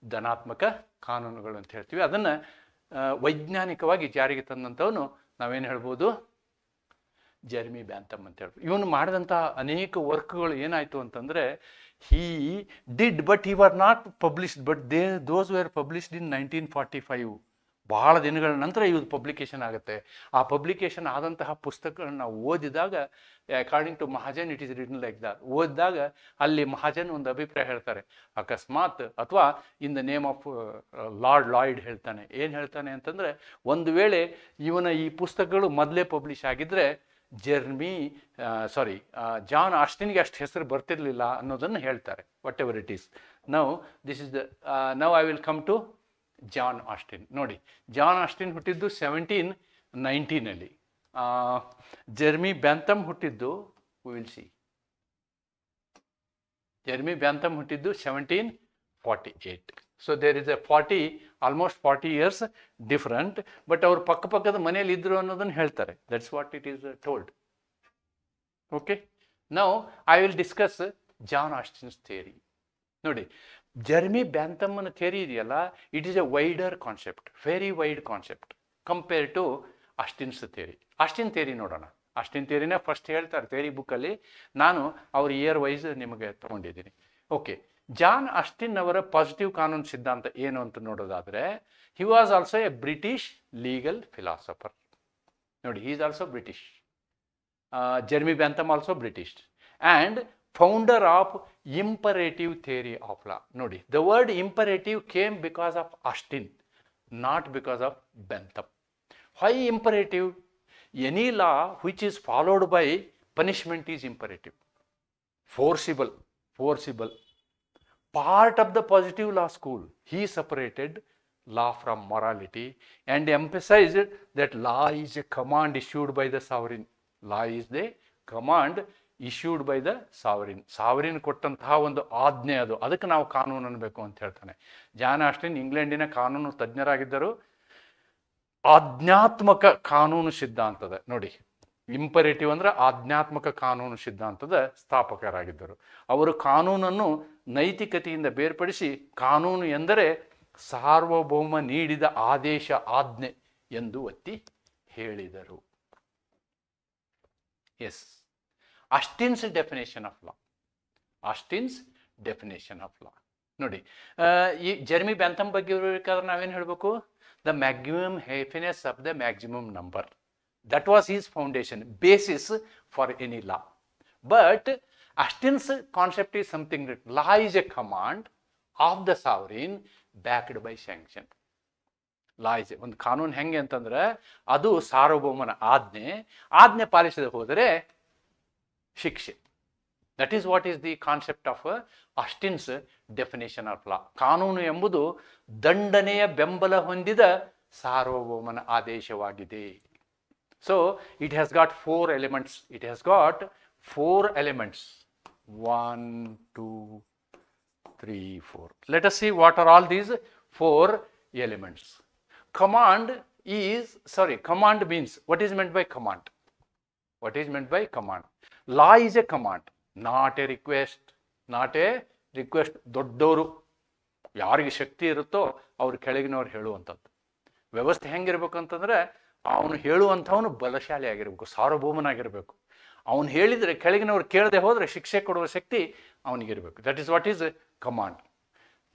ಧನಾತ್ಮಕ ಕಾನೂನುಗಳು ಅಂತ ಹೇಳ್ತೀವಿ. ಅದನ್ನು ವೈಜ್ಞಾನಿಕವಾಗಿ ಜಾರಿಗೆ ತಂದಂಥವನು ನಾವೇನು ಹೇಳ್ಬೋದು? ಜೆರ್ಮಿ ಬ್ಯಾಂಥಮ್ ಅಂತ ಹೇಳ್ಬೋದು. ಇವನು ಮಾಡಿದಂತಹ ಅನೇಕ ವರ್ಕ್ಗಳು ಏನಾಯಿತು ಅಂತಂದರೆ, he did, but he were not published, but those were published in 1945. ಬಹಳ ದಿನಗಳ ನಂತರ ಇವು ಪಬ್ಲಿಕೇಶನ್ ಆಗುತ್ತೆ. ಆ ಪಬ್ಲಿಕೇಶನ್ ಆದಂತಹ ಪುಸ್ತಕಗಳನ್ನ ನಾವು ಓದಿದಾಗ, according to Mahajan it is written like that. ಓದಿದಾಗ ಅಲ್ಲಿ ಮಹಾಜನ್ ಒಂದು ಅಭಿಪ್ರಾಯ ಹೇಳ್ತಾರೆ, ಅಕಸ್ಮಾತ್ ಅಥವಾ in the name of Lord Lloyd ಹೇಳ್ತಾನೆ. ಏನು ಹೇಳ್ತಾನೆ ಅಂತಂದರೆ, ಒಂದು ವೇಳೆ ಇವನ ಈ ಪುಸ್ತಕಗಳು ಮೊದಲೇ ಪಬ್ಲಿಷ್ ಆಗಿದ್ದರೆ ಜಾನ್ ಆಸ್ಟಿನ್ಗೆ ಅಷ್ಟು ಹೆಸರು ಬರ್ತಿರ್ಲಿಲ್ಲ ಅನ್ನೋದನ್ನು ಹೇಳ್ತಾರೆ. Whatever it is. Now I will come to John Austin. ನೋಡಿ, ಜಾನ್ ಆಸ್ಟಿನ್ ಹುಟ್ಟಿದ್ದು 1790. ಜೆರ್ಮಿ ಬ್ಯಾಂಥಮ್ ಹುಟ್ಟಿದ್ದು we will see Jeremy Bentham ಹುಟ್ಟಿದ್ದು 1748. So there is a 40 almost 40 years different. But ಅವ್ರು ಪಕ್ಕದ ಮನೆಯಲ್ಲಿ ಇದ್ರು ಅನ್ನೋದನ್ನು ಹೇಳ್ತಾರೆ. That's what it is told. Okay, now I will discuss John Austin's theory. ನೋಡಿ, ಜೆರ್ಮಿ ಬ್ಯಾಂಥಮ್ನ ಥಿಯರಿ ಇದೆಯಲ್ಲ, it is a wider concept, very wide concept compare to Austin's theory. Austin theory ನೋಡೋಣ. ಆಸ್ಟಿನ್ ಥಿಯರಿನ ಫಸ್ಟ್ ಹೇಳ್ತಾರೆ theory ಬುಕ್ಕಲ್ಲಿ. ನಾನು ಅವ್ರ year wise ನಿಮಗೆ ತಗೊಂಡಿದ್ದೀನಿ. ಓಕೆ, ಜಾನ್ ಆಸ್ಟಿನ್ ಅವರ ಪಾಸಿಟಿವ್ ಕಾನೂನು ಸಿದ್ಧಾಂತ ಏನು ಅಂತ ನೋಡೋದಾದರೆ, he was also a British legal philosopher. ನೋಡಿ, he is also British. Jeremy Bentham also British and founder of imperative theory of law. ನೋಡಿ, the word imperative came because of Austin, not because of Bentham. Why imperative? Any law which is followed by punishment is imperative. Forcible. Part of the positive law school, he separated law from morality and emphasized that law is a command issued by the sovereign. Law is the command issued by the sovereign. Sovereign ಕೊಟ್ಟಂತಹ ಒಂದು ಆಜ್ಞೆ ಅದು, ಅದಕ್ಕೆ ನಾವು ಕಾನೂನು ಅನ್ನಬೇಕು ಅಂತ ಹೇಳ್ತಾನೆ. ಜಾನ್ ಆಸ್ಟಿನ್ ಇಂಗ್ಲೆಂಡಿನ ಕಾನೂನು ತಜ್ಞರಾಗಿದ್ದರು. ಆಜ್ಞಾತ್ಮಕ ಕಾನೂನು ಸಿದ್ಧಾಂತದ, ನೋಡಿ, ಇಂಪರೇಟಿವ್ ಅಂದ್ರೆ ಆಜ್ಞಾತ್ಮಕ ಕಾನೂನು ಸಿದ್ಧಾಂತದ ಸ್ಥಾಪಕರಾಗಿದ್ದರು. ಅವರು ಕಾನೂನನ್ನು ನೈತಿಕತೆಯಿಂದ ಬೇರ್ಪಡಿಸಿ ಕಾನೂನು ಎಂದರೆ ಸಾರ್ವಭೌಮ ನೀಡಿದ ಆದೇಶ, ಆಜ್ಞೆ ಎಂದು ಒತ್ತಿ ಹೇಳಿದರು. Yes, Austin's definition of law. Austin's definition of law ನೋಡಿ. ಈ ಜೆರ್ಮಿ ಬ್ಯಾಂಥಮ್ ಬಗ್ಗೆ ಇರಬೇಕಾದ್ರೆ ನಾವೇನು ಹೇಳಬೇಕು? The maximum happiness of the maximum number. That was his foundation, basis for any law. But Austin's concept is something that law is a command of the sovereign backed by sanction. Law is ಒಂದು ಕಾನೂನು ಹೆಂಗೆ ಅಂತಂದ್ರೆ ಅದು ಸಾರ್ವಭೌಮನ ಆಜ್ಞೆ ಪಾಲಿಸದೆ ಹೋದರೆ ಶಿಕ್ಷೆ. That is what is the concept of Austin's definition of law. ಕಾನೂನು ಎಂಬುದು ದಂಡನೆಯ ಬೆಂಬಲ ಹೊಂದಿದ ಸಾರ್ವಭೌಮನ ಆದೇಶವಾಗಿದೆ. So it has got 4 elements. It has got 4 elements. 1, 2, 3, 4. Let us see what are all these 4 elements. Command means, what is meant by command? What is meant by command? Law is a command, not a request. ದೊಡ್ಡವರು ಯಾರಿಗೆ ಶಕ್ತಿ ಇರುತ್ತೋ ಅವ್ರ ಕೆಳಗಿನವ್ರು ಹೇಳುವಂಥದ್ದು. ವ್ಯವಸ್ಥೆ ಹೆಂಗಿರ್ಬೇಕು ಅಂತಂದ್ರೆ, ಅವನು ಹೇಳುವಂಥವನು ಬಲಶಾಲಿ ಆಗಿರ್ಬೇಕು, ಸಾರ್ವಭೌಮನಾಗಿರ್ಬೇಕು. ಅವನು ಹೇಳಿದರೆ ಕೆಳಗಿನವ್ರು ಕೇಳದೆ ಹೋದರೆ ಶಿಕ್ಷೆ ಕೊಡುವ ಶಕ್ತಿ ಅವನಿಗಿರ್ಬೇಕು. That is what is command,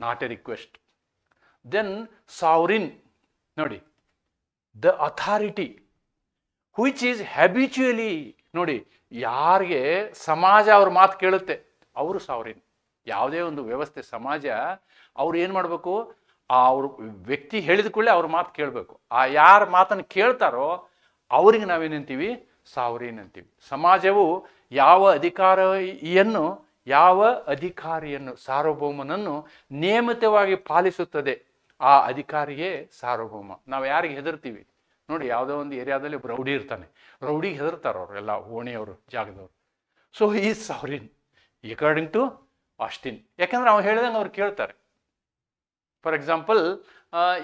not a request. Then sovereign, ನೋಡಿ, the authority which is habitually, ನೋಡಿ, ಯಾರಿಗೆ ಸಮಾಜ ಅವ್ರ ಮಾತು ಕೇಳುತ್ತೆ ಅವರು ಸಾವರಿನ್. ಯಾವುದೇ ಒಂದು ವ್ಯವಸ್ಥೆ, ಸಮಾಜ, ಅವ್ರು ಏನು ಮಾಡಬೇಕು? ಅವ್ರ ವ್ಯಕ್ತಿ ಹೇಳಿದ ಕೂಡಲೇ ಅವ್ರ ಮಾತು ಕೇಳಬೇಕು. ಆ ಯಾರ ಮಾತನ್ನು ಕೇಳ್ತಾರೋ ಅವ್ರಿಗೆ ನಾವೇನಂತೀವಿ? ಸಾವರಿನ್ ಅಂತೀವಿ. ಸಮಾಜವು ಯಾವ ಅಧಿಕಾರಿಯನ್ನು ಸಾರ್ವಭೌಮನನ್ನು ನೇಮಿತವಾಗಿ ಪಾಲಿಸುತ್ತದೆ, ಆ ಅಧಿಕಾರಿಯೇ ಸಾರ್ವಭೌಮ. ನಾವು ಯಾರಿಗೆ ಹೆದರ್ತೀವಿ? ನೋಡಿ, ಯಾವುದೋ ಒಂದು ಏರಿಯಾದಲ್ಲಿ ರೌಡಿ ಇರ್ತಾನೆ, ರೌಡಿಗೆ ಹೆದರ್ತಾರೆ ಅವರೆಲ್ಲ, ಓಣಿಯವರು, ಜಾಗದವರು. ಸೊ ಈ ಸಾವರಿನ್ ಅಕಾರ್ಡಿಂಗ್ ಟು ಆಸ್ಟಿನ್. ಯಾಕಂದ್ರೆ ಅವ್ನು ಹೇಳಿದಂಗೆ ಅವ್ರು ಕೇಳ್ತಾರೆ. For example,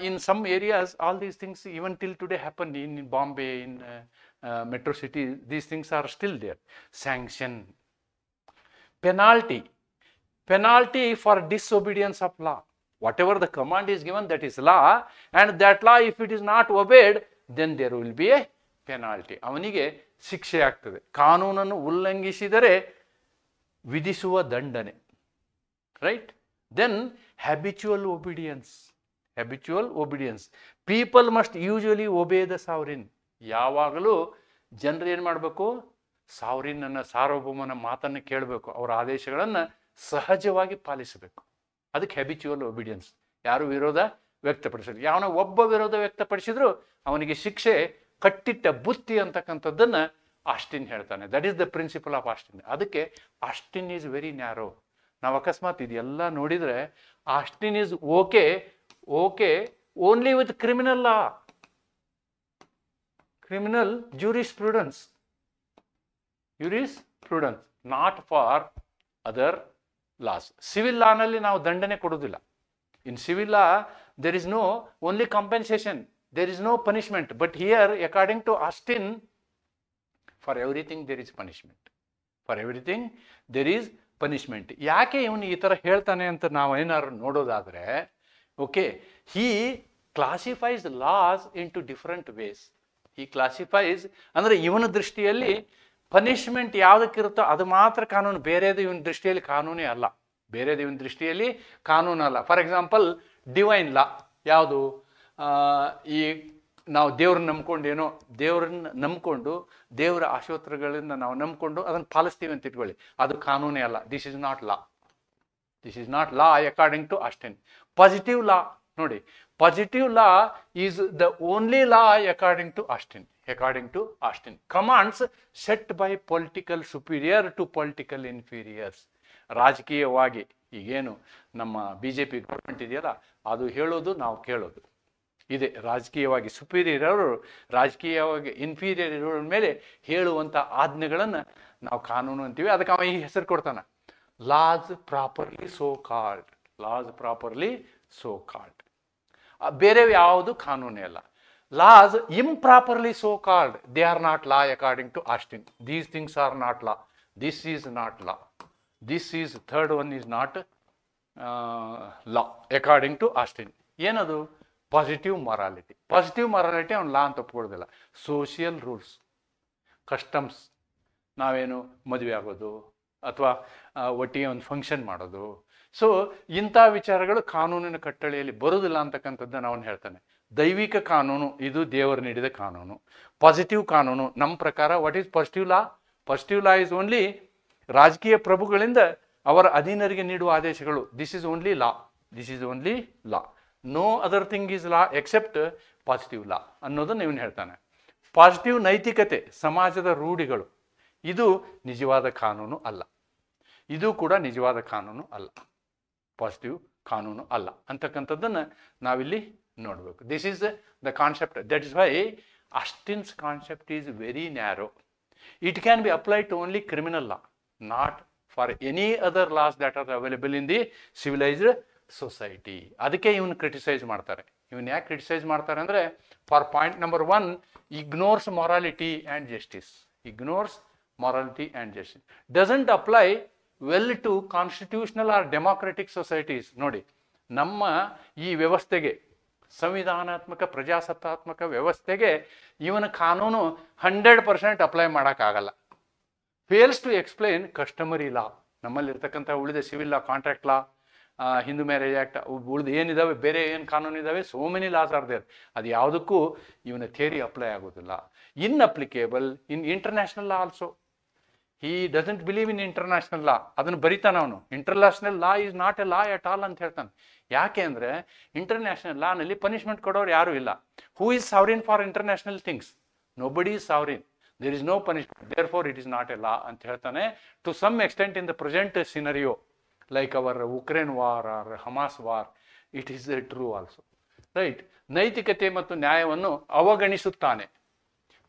in some areas all these things even till today happen. In Bombay, in metro city, these things are still there. Sanction, penalty for disobedience of law. Whatever the command is given, that is law, and that law, if it is not obeyed, then there will be a penalty. ಅವನಿಗೆ ಶಿಕ್ಷೆ ಆಗ್ತದೆ. ಕಾನೂನನ್ನು ಉಲ್ಲಂಘಿಸಿದರೆ ವಿಧಿಸುವ ದಂಡನೆ. Right? Then habitual obedience. People must usually obey the sovereign. ಯಾವಾಗಲೂ ಜನರು ಏನು ಮಾಡಬೇಕು? ಸಾವರಿನನ್ನ, ಸಾರ್ವಭೌಮನ ಮಾತನ್ನು ಕೇಳಬೇಕು, ಅವರ ಆದೇಶಗಳನ್ನು ಸಹಜವಾಗಿ ಪಾಲಿಸಬೇಕು. ಅದಕ್ಕೆ ಹ್ಯಾಬಿಚುವಲ್ ಒಬಿಡಿಯನ್ಸ್. ಯಾರು ವಿರೋಧ ವ್ಯಕ್ತಪಡಿಸಲಿ, ಯಾವನ ಒಬ್ಬ ವಿರೋಧ ವ್ಯಕ್ತಪಡಿಸಿದ್ರು ಅವನಿಗೆ ಶಿಕ್ಷೆ ಕಟ್ಟಿಟ್ಟ ಬುತ್ತಿ ಅಂತಕ್ಕಂಥದ್ದನ್ನು ಆಸ್ಟಿನ್ ಹೇಳ್ತಾನೆ. That is the principle of Austin. ಅದಕ್ಕೆ ಆಸ್ಟಿನ್ ಈಸ್ ವೆರಿ ನ್ಯಾರೋ. ನಾವು ಅಕಸ್ಮಾತ್ ಇದೆಲ್ಲ ನೋಡಿದರೆ Austin is okay only with criminal law, criminal jurisprudence, not for other laws. Civil ಲಾನಲ್ಲಿ ನಾವು ದಂಡನೆ ಕೊಡೋದಿಲ್ಲ. In civil law there is no only compensation, there is no punishment. But here according to Austin, for everything there is punishment. For everything there is punishment. ಯಾಕೆ ಇವನು ಈ ಥರ ಹೇಳ್ತಾನೆ ಅಂತ ನಾವು ಏನಾದ್ರು ನೋಡೋದಾದರೆ, okay, he classifies laws in two different ways. He classifies ಅಂದರೆ ಇವನ ದೃಷ್ಟಿಯಲ್ಲಿ ಪನಿಷ್ಮೆಂಟ್ ಯಾವುದಕ್ಕಿರುತ್ತೋ ಅದು ಮಾತ್ರ ಕಾನೂನು, ಬೇರೆದು ಇವನ ದೃಷ್ಟಿಯಲ್ಲಿ ಕಾನೂನೇ ಅಲ್ಲ. ಬೇರೆದು ಇವನ ದೃಷ್ಟಿಯಲ್ಲಿ ಕಾನೂನಲ್ಲ. ಫಾರ್ ಎಕ್ಸಾಂಪಲ್ ಡಿವೈನ್ ಲಾ ಯಾವುದು? ಈ ನಾವು ದೇವ್ರನ್ನ ನಂಬ್ಕೊಂಡೇನೋ, ದೇವ್ರನ್ನ ನಂಬ್ಕೊಂಡು ದೇವರ ಆಶೋತ್ತರಗಳಿಂದ ನಾವು ನಂಬ್ಕೊಂಡು ಅದನ್ನು ಪಾಲಿಸ್ತೀವಿ ಅಂತ ಇಟ್ಕೊಳ್ಳಿ, ಅದು ಕಾನೂನೇ ಅಲ್ಲ. This is not law. This is not law according to Austin. Positive law ನೋಡಿ, positive law is the only law according to Austin. According to Austin, commands set by political superior to political inferiors. ರಾಜಕೀಯವಾಗಿ ಈಗೇನು ನಮ್ಮ BJP government ಇದೆಯಲ್ಲ, ಅದು ಹೇಳೋದು ನಾವು ಕೇಳೋದು ಇದೆ. ರಾಜಕೀಯವಾಗಿ ಸುಪೀರಿಯರ್ ಅವರು ರಾಜಕೀಯವಾಗಿ ಇನ್ಫೀರಿಯರ್ ಇರೋರ ಮೇಲೆ ಹೇಳುವಂಥ ಆಜ್ಞೆಗಳನ್ನು ನಾವು ಕಾನೂನು ಅಂತೀವಿ. ಅದಕ್ಕೆ ಅವ ಈ ಹೆಸರು ಕೊಡ್ತಾನೆ, laws properly so called. Laws properly so called. ಬೇರೆ ಯಾವುದು ಕಾನೂನೇ ಅಲ್ಲ. Laws improperly so called, they are not law according to Austin. These things are not law. This is not law. This is third one is not law according to Austin. ಏನದು? Positive morality. Positive morality ಅವ್ನು law ಅಂತ ಒಪ್ಕೊಳ್ಳೋದಿಲ್ಲ. Social rules, customs, ನಾವೇನು ಮದುವೆ ಆಗೋದು ಅಥವಾ ಒಟ್ಟಿಗೆ ಒಂದು function ಮಾಡೋದು, ಸೊ ಇಂಥ ವಿಚಾರಗಳು ಕಾನೂನಿನ ಕಟ್ಟಳೆಯಲ್ಲಿ ಬರೋದಿಲ್ಲ ಅಂತಕ್ಕಂಥದ್ದನ್ನು ಅವನು ಹೇಳ್ತಾನೆ. ದೈವಿಕ ಕಾನೂನು ಇದು ದೇವರು ನೀಡಿದ ಕಾನೂನು. ಪಾಸಿಟಿವ್ ಕಾನೂನು ನಮ್ಮ ಪ್ರಕಾರ what is positive law? Positive law is only ರಾಜಕೀಯ ಪ್ರಭುಗಳಿಂದ ಅವರ ಅಧೀನರಿಗೆ ನೀಡುವ ಆದೇಶಗಳು. This is only law. This is only law. No other thing is law except positive law ಅನ್ನೋದನ್ನು ಇವನು ಹೇಳ್ತಾನೆ. ಪಾಸಿಟಿವ್ ನೈತಿಕತೆ, ಸಮಾಜದ ರೂಢಿಗಳು, ಇದು ನಿಜವಾದ ಕಾನೂನು ಅಲ್ಲ. ಇದು ಕೂಡ ನಿಜವಾದ ಕಾನೂನು ಅಲ್ಲ, ಪಾಸಿಟಿವ್ ಕಾನೂನು ಅಲ್ಲ ಅಂತಕ್ಕಂಥದ್ದನ್ನು ನಾವಿಲ್ಲಿ ನೋಡಬೇಕು. This is the concept. That is why Austin's concept is very narrow. It can be applied to only criminal law, not for any other laws that are available in the civilised society. ಅದಕ್ಕೆ ಇವನು criticise ಮಾಡ್ತಾರೆ. ಇವನು ಯಾಕೆ criticise ಮಾಡ್ತಾರೆ ಅಂದರೆ, for point number 1, ignores morality and justice. Ignores morality and justice. Doesn't apply well to constitutional or democratic societies. ನೋಡಿ, ನಮ್ಮ ಈ ವ್ಯವಸ್ಥೆಗೆ, ಸಂವಿಧಾನಾತ್ಮಕ ಪ್ರಜಾಸತ್ತಾತ್ಮಕ ವ್ಯವಸ್ಥೆಗೆ ಇವನ ಕಾನೂನು 100% ಅಪ್ಲೈ ಮಾಡೋಕ್ಕಾಗಲ್ಲ. Fails to explain customary law. ನಮ್ಮಲ್ಲಿರ್ತಕ್ಕಂಥ ಉಳಿದ civil law, contract law, Hindu marriage act, ಉಳಿದು ಏನಿದಾವೆ, ಬೇರೆ ಏನು ಕಾನೂನು ಇದ್ದಾವೆ, so many laws are there. ಅದು ಯಾವುದಕ್ಕೂ ಇವನ ಥಿಯರಿ ಅಪ್ಲೈ ಆಗೋದಿಲ್ಲ. Inapplicable in international law also. He doesn't believe in international law. ಅದನ್ನು ಬರಿತಾನೆ ಅವನು. International law is not a law at all ಅಂತ ಹೇಳ್ತಾನೆ. ಯಾಕೆ ಅಂದರೆ ಇಂಟರ್ನ್ಯಾಷನಲ್ ಲಾನಲ್ಲಿ ಪನಿಷ್ಮೆಂಟ್ ಕೊಡೋರು ಯಾರೂ ಇಲ್ಲ. Who is sovereign for international things? Nobody is sovereign. There is no punishment, there for it is not a law ಅಂತ ಹೇಳ್ತಾನೆ. To some extent in the present scenario, like our Ukraine war or Hamas war, it is true also, right? ನೈತಿಕತೆ ಮತ್ತು ನ್ಯಾಯವನ್ನು ಅವಗಣಿಸುತ್ತಾನೆ.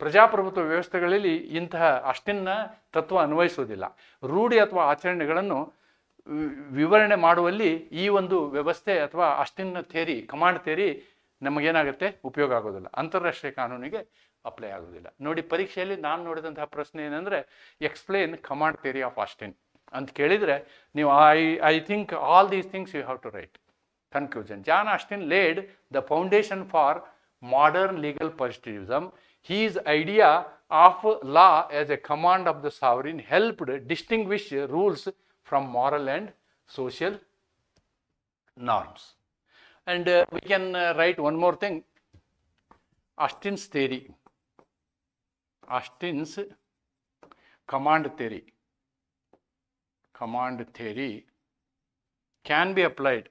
ಪ್ರಜಾಪ್ರಭುತ್ವ ವ್ಯವಸ್ಥೆಗಳಲ್ಲಿ ಇಂತಹ ಆಸ್ಟಿನ್ನ ತತ್ವ ಅನ್ವಯಿಸುವುದಿಲ್ಲ. ರೂಢಿ ಅಥವಾ ಆಚರಣೆಗಳನ್ನು ವಿವರಣೆ ಮಾಡುವಲ್ಲಿ ಈ ಒಂದು ವ್ಯವಸ್ಥೆ ಅಥವಾ ಆಸ್ಟಿನ್ನ ಥಿಯರಿ, ಕಮಾಂಡ್ ಥಿಯರಿ ನಮಗೇನಾಗುತ್ತೆ? ಉಪಯೋಗ ಆಗೋದಿಲ್ಲ. ಅಂತಾರಾಷ್ಟ್ರೀಯ ಕಾನೂನಿಗೆ ಅಪ್ಲೈ ಆಗೋದಿಲ್ಲ. ನೋಡಿ, ಪರೀಕ್ಷೆಯಲ್ಲಿ ನಾನು ನೋಡಿದಂತಹ ಪ್ರಶ್ನೆ ಏನಂದರೆ, explain command theory of Austin ಅಂತ ಕೇಳಿದರೆ ನೀವು I think all these things you have to write. Conclusion: John Austin laid the foundation for modern legal positivism. His idea of law as a command of the sovereign helped distinguish rules from moral and social norms. And we can write one more thing. Austin's theory, Austin's command theory can be applied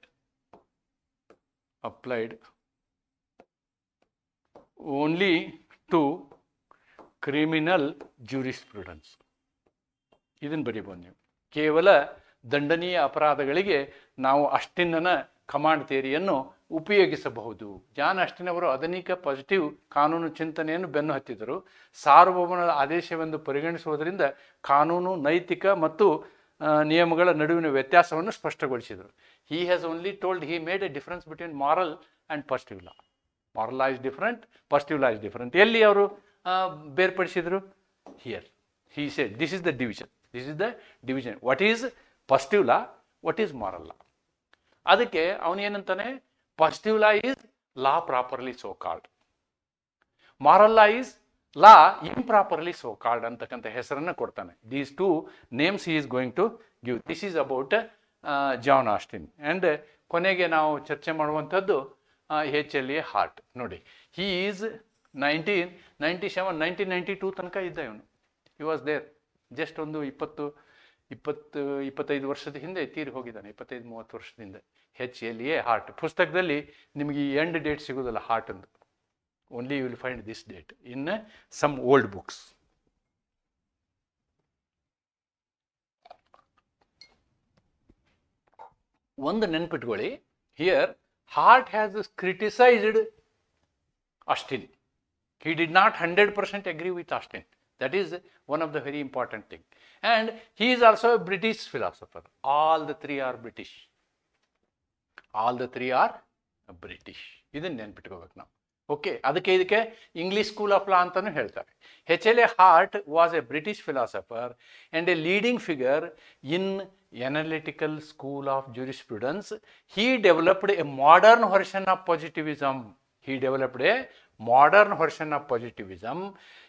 only to criminal jurisprudence. ಇದನ್ನು ಬರೀಬೋದು ನೀವು. ಕೇವಲ ದಂಡನೀಯ ಅಪರಾಧಗಳಿಗೆ ನಾವು ಆಸ್ಟಿನ್ನ command ಥಿಯರಿಯನ್ನು ಉಪಯೋಗಿಸಬಹುದು. John Austin ಅವರು ಆಧುನಿಕ positive ಕಾನೂನು ಚಿಂತನೆಯನ್ನು ಬೆನ್ನು ಹತ್ತಿದರು. ಸಾರ್ವಭೌಮನ ಆದೇಶವೆಂದು ಪರಿಗಣಿಸುವುದರಿಂದ ಕಾನೂನು ನೈತಿಕ ಮತ್ತು ನಿಯಮಗಳ ನಡುವಿನ ವ್ಯತ್ಯಾಸವನ್ನು ಸ್ಪಷ್ಟಗೊಳಿಸಿದರು. He has only told he made a difference between moral and positive law. Moral law is different, positive law is different. ಎಲ್ಲಿ ಅವರು ಬೇರ್ಪಡಿಸಿದರು? Here he said this is the division, this is the division. What is positive law, what is moral law. ಅದಕ್ಕೆ ಅವನೇನಂತಾನೆ, positive law is law properly so called, moral law is law improperly so called ಅಂತಕ್ಕಂಥ ಹೆಸರನ್ನು ಕೊಡ್ತಾನೆ. These two names he is going to give. This is about John Austin. And ಕೊನೆಗೆ ನಾವು ಚರ್ಚೆ ಮಾಡುವಂಥದ್ದು HLA heart. ನೋಡಿ, ಹಿ ಈಸ್ 1992 ತನಕ ಇದ್ದ ಇವನು. He was there. ಜಸ್ಟ್ ಒಂದು 25 ವರ್ಷದ ಹಿಂದೆ ತೀರಿ ಹೋಗಿದ್ದಾನೆ, 25-30 ವರ್ಷದಿಂದ. HLA ಹಾರ್ಟ್ ಪುಸ್ತಕದಲ್ಲಿ ನಿಮಗೆ ಈ ಎಂಡ್ ಡೇಟ್ ಸಿಗೋದಲ್ಲ ಹಾರ್ಟ್ ಅಂದು. Only you will find this date in some old books. ಒಂದು ನೆನ್ಪಿಟ್ಕೊಳ್ಳಿ, here Hart has criticized Austin. He did not 100% agree with Austin. That is one of the very important thing. And he is also a British philosopher. All the three are British. All the three are British. ಇದನ್ನು ನೆನ್ಪಿಟ್ಕೋಬೇಕು ನಾವು. Okay, ಅದಕ್ಕೆ ಇದಕ್ಕೆ English school of law ಅಂತಾನು ಹೇಳ್ತಾರೆ. HLA Hart was a British philosopher and a leading figure in analytical school of jurisprudence. He developed a modern version of positivism. He developed a modern version of positivism,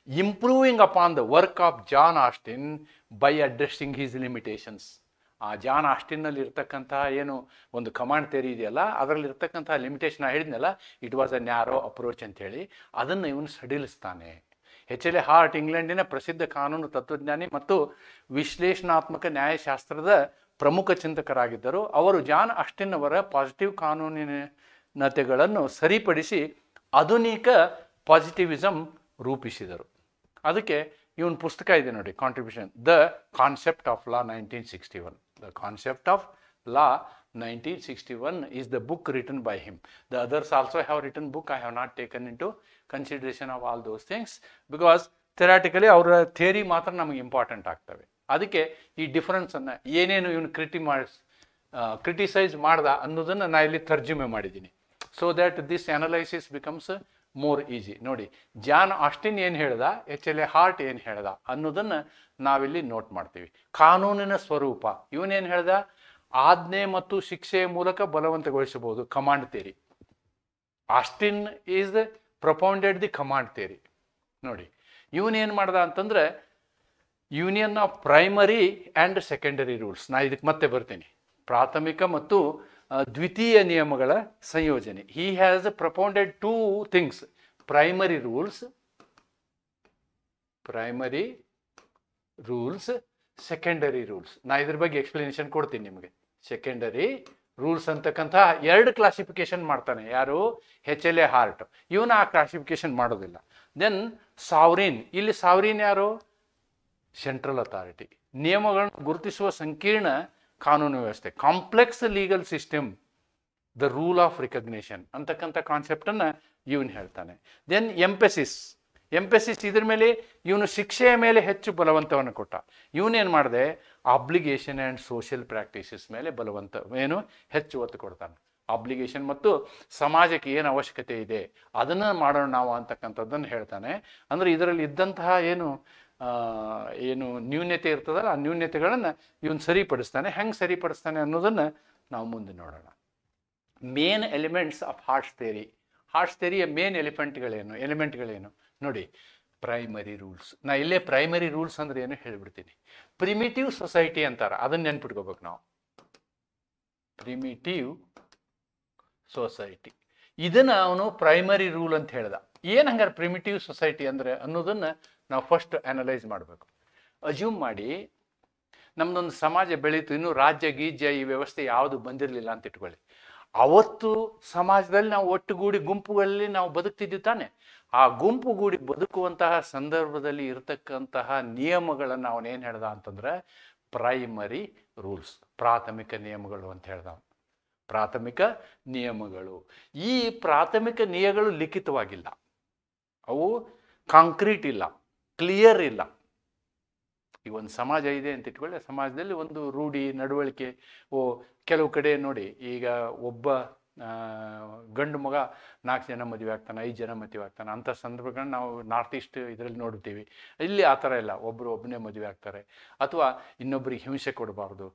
improving upon the work of John Austin by addressing his limitations. ಆ John ಆಸ್ಟಿನ್ನಲ್ಲಿ ಇರ್ತಕ್ಕಂತಹ ಏನು ಒಂದು command theory ಇದೆಯಲ್ಲ, ಅದರಲ್ಲಿ ಇರ್ತಕ್ಕಂತಹ limitation ಹೇಳಿದ್ನಲ್ಲ, it was a narrow approach ಅಂತೇಳಿ, ಅದನ್ನು ಇವನು ಸಡಿಲಿಸ್ತಾನೆ. HLA Hart ಇಂಗ್ಲೆಂಡಿನ ಪ್ರಸಿದ್ಧ ಕಾನೂನು ತತ್ವಜ್ಞಾನಿ ಮತ್ತು ವಿಶ್ಲೇಷಣಾತ್ಮಕ ನ್ಯಾಯಶಾಸ್ತ್ರದ ಪ್ರಮುಖ ಚಿಂತಕರಾಗಿದ್ದರು. ಅವರು ಜಾನ್ ಆಸ್ಟಿನ್ ಅವರ ಪಾಸಿಟಿವ್ ಕಾನೂನಿನತೆಗಳನ್ನು ಸರಿಪಡಿಸಿ ಆಧುನಿಕ ಪಾಸಿಟಿವಿಸಮ್ ರೂಪಿಸಿದರು. ಅದಕ್ಕೆ ಇವನ್ ಪುಸ್ತಕ ಇದೆ ನೋಡಿ, contribution, the concept of law 1961. The concept of law 1961 is the book written by him. The others also have written book. I have not taken into consideration of all those things because theoretically ಅವರ theory ಮಾತ್ರ ನಮಗೆ important ಆಗ್ತವೆ. ಅದಕ್ಕೆ ಈ ಡಿಫರೆನ್ಸನ್ನು ಏನೇನು ಇವನು criticise ಮಾಡ್ದ ಅನ್ನೋದನ್ನು ನಾ ಇಲ್ಲಿ ತರ್ಜುಮೆ ಮಾಡಿದ್ದೀನಿ. So that this analysis becomes more easy. ನೋಡಿ, ಜಾನ್ ಆಸ್ಟಿನ್ ಏನು ಹೇಳ್ದ, HLA Hart ಏನು ಹೇಳ್ದ ಅನ್ನೋದನ್ನು ನಾವಿಲ್ಲಿ ನೋಟ್ ಮಾಡ್ತೀವಿ. ಕಾನೂನಿನ ಸ್ವರೂಪ, ಇವನೇನು ಹೇಳ್ದ, ಆಜ್ಞೆ ಮತ್ತು ಶಿಕ್ಷೆಯ ಮೂಲಕ ಬಲವಂತಗೊಳಿಸಬಹುದು, command theory. Austin is propounded the command theory. ನೋಡಿ, ಇವನೇನು ಮಾಡ್ದ ಅಂತಂದ್ರೆ union of primary and secondary rules. ನಾ ಇದಕ್ಕೆ ಮತ್ತೆ ಬರ್ತೀನಿ. ಪ್ರಾಥಮಿಕ ಮತ್ತು ದ್ವಿತೀಯ ನಿಯಮಗಳ ಸಂಯೋಜನೆ. He has propounded two things, primary rules, secondary rules. ನಾ ಇದ್ರ ಬಗ್ಗೆ ಎಕ್ಸ್ಪ್ಲನೇಷನ್ ಕೊಡ್ತೀನಿ ನಿಮಗೆ. ಸೆಕೆಂಡರಿ ರೂಲ್ಸ್ ಅಂತಕ್ಕಂಥ ಎರಡು ಕ್ಲಾಸಿಫಿಕೇಶನ್ ಮಾಡ್ತಾನೆ ಯಾರು, HLA Hart. ಇವನ ಆ ಕ್ಲಾಸಿಫಿಕೇಶನ್ ಮಾಡೋದಿಲ್ಲ. ದೆನ್ ಸಾವ್ರಿನ್, ಇಲ್ಲಿ ಸಾವ್ರಿನ್ ಯಾರು, ಸೆಂಟ್ರಲ್ ಅಥಾರಿಟಿ, ನಿಯಮಗಳನ್ನು ಗುರುತಿಸುವ ಸಂಕೀರ್ಣ ಕಾನೂನು ವ್ಯವಸ್ಥೆ, complex legal system, the rule of recognition ಅಂತಕ್ಕಂಥ ಕಾನ್ಸೆಪ್ಟನ್ನು ಇವನು ಹೇಳ್ತಾನೆ. ದೆನ್ ಎಂಪೆಸಿಸ್, ಇದ್ರ ಮೇಲೆ ಇವನು ಶಿಕ್ಷೆಯ ಮೇಲೆ ಹೆಚ್ಚು ಬಲವಂತವನ್ನು ಕೊಟ್ಟ. ಇವನೇನು ಮಾಡಿದೆ, ಆಬ್ಲಿಗೇಷನ್ ಆ್ಯಂಡ್ ಸೋಷಿಯಲ್ ಪ್ರಾಕ್ಟೀಸಸ್ ಮೇಲೆ ಹೆಚ್ಚು ಒತ್ತು ಕೊಡ್ತಾನೆ. ಆಬ್ಲಿಗೇಷನ್ ಮತ್ತು ಸಮಾಜಕ್ಕೆ ಏನು ಅವಶ್ಯಕತೆ ಇದೆ ಅದನ್ನು ಮಾಡೋಣ ನಾವು ಅಂತಕ್ಕಂಥದ್ದನ್ನು ಹೇಳ್ತಾನೆ. ಅಂದರೆ ಇದರಲ್ಲಿ ಇದ್ದಂತಹ ಏನು ನ್ಯೂನ್ಯತೆ ಇರ್ತದಲ್ಲ, ಆ ನ್ಯೂನ್ಯತೆಗಳನ್ನು ಇವನು ಸರಿಪಡಿಸ್ತಾನೆ. ಹೆಂಗೆ ಸರಿಪಡಿಸ್ತಾನೆ ಅನ್ನೋದನ್ನು ನಾವು ಮುಂದೆ ನೋಡೋಣ. Main elements of Hart's theory. Hart's ಥಿಯರಿಯ ಮೇನ್ ಎಲಿಮೆಂಟ್ಗಳೇನು ನೋಡಿ, ಪ್ರೈಮರಿ ರೂಲ್ಸ್. ನಾ ಇಲ್ಲೇ ಪ್ರೈಮರಿ ರೂಲ್ಸ್ ಅಂದ್ರೆ ಏನು ಹೇಳಿಬಿಡ್ತೀನಿ. ಪ್ರಿಮಿಟಿವ್ ಸೊಸೈಟಿ ಅಂತಾರೆ, ಅದನ್ನ ನೆನ್ಪಿಟ್ಕೋಬೇಕು ನಾವು. ಪ್ರಿಮಿಟಿವ್ ಸೊಸೈಟಿ, ಇದನ್ನ ಅವನು ಪ್ರೈಮರಿ ರೂಲ್ ಅಂತ ಹೇಳ್ದ. ಏನು ಹಂಗಾರೆ ಪ್ರಿಮಿಟಿವ್ ಸೊಸೈಟಿ ಅಂದ್ರೆ ಅನ್ನೋದನ್ನ ನಾವು ಫಸ್ಟ್ ಅನಲೈಸ್ ಮಾಡಬೇಕು. ಅಜ್ಯೂಮ್ ಮಾಡಿ ನಮ್ದೊಂದು ಸಮಾಜ ಬೆಳೀತು, ಇನ್ನು ರಾಜ್ಯ ಗೀಜ್ಯ ಈ ವ್ಯವಸ್ಥೆ ಯಾವುದು ಬಂದಿರಲಿಲ್ಲ ಅಂತ ಇಟ್ಕೊಳ್ಳಿ. ಅವತ್ತು ಸಮಾಜದಲ್ಲಿ ನಾವು ಒಟ್ಟುಗೂಡಿ ಗುಂಪುಗಳಲ್ಲಿ ನಾವು ಬದುಕ್ತಿದ್ವಿ ತಾನೆ. ಆ ಗುಂಪುಗೂಡಿ ಬದುಕುವಂತಹ ಸಂದರ್ಭದಲ್ಲಿ ಇರತಕ್ಕಂತಹ ನಿಯಮಗಳನ್ನು ಅವನೇನು ಹೇಳ್ದ ಅಂತಂದ್ರೆ ಪ್ರೈಮರಿ ರೂಲ್ಸ್, ಪ್ರಾಥಮಿಕ ನಿಯಮಗಳು ಅಂತ ಹೇಳ್ದ. ಪ್ರಾಥಮಿಕ ನಿಯಮಗಳು, ಈ ಪ್ರಾಥಮಿಕ ನಿಯಮಗಳು ಲಿಖಿತವಾಗಿಲ್ಲ, ಅವು ಕಾಂಕ್ರೀಟ್ ಇಲ್ಲ, ಕ್ಲಿಯರ್ ಇಲ್ಲ. ಈಗ ಒಂದು ಸಮಾಜ ಇದೆ ಅಂತ ಇಟ್ಕೊಳ್ಳಿ, ಸಮಾಜದಲ್ಲಿ ಒಂದು ರೂಢಿ ನಡವಳಿಕೆ. ಕೆಲವು ಕಡೆ ನೋಡಿ, ಈಗ ಒಬ್ಬ ಗಂಡು ಮಗ 4 ಜನ ಮದುವೆ ಆಗ್ತಾನೆ, 5 ಜನ ಮದುವೆ ಆಗ್ತಾನೆ. ಅಂಥ ಸಂದರ್ಭಗಳನ್ನ ನಾವು ನಾರ್ತ್ ಈಸ್ಟ್ ಇದರಲ್ಲಿ ನೋಡ್ತೀವಿ. ಇಲ್ಲಿ ಆ ಥರ ಇಲ್ಲ, ಒಬ್ಬನೇ ಮದುವೆ ಆಗ್ತಾರೆ. ಅಥವಾ ಇನ್ನೊಬ್ಬರಿಗೆ ಹಿಂಸೆ ಕೊಡಬಾರ್ದು,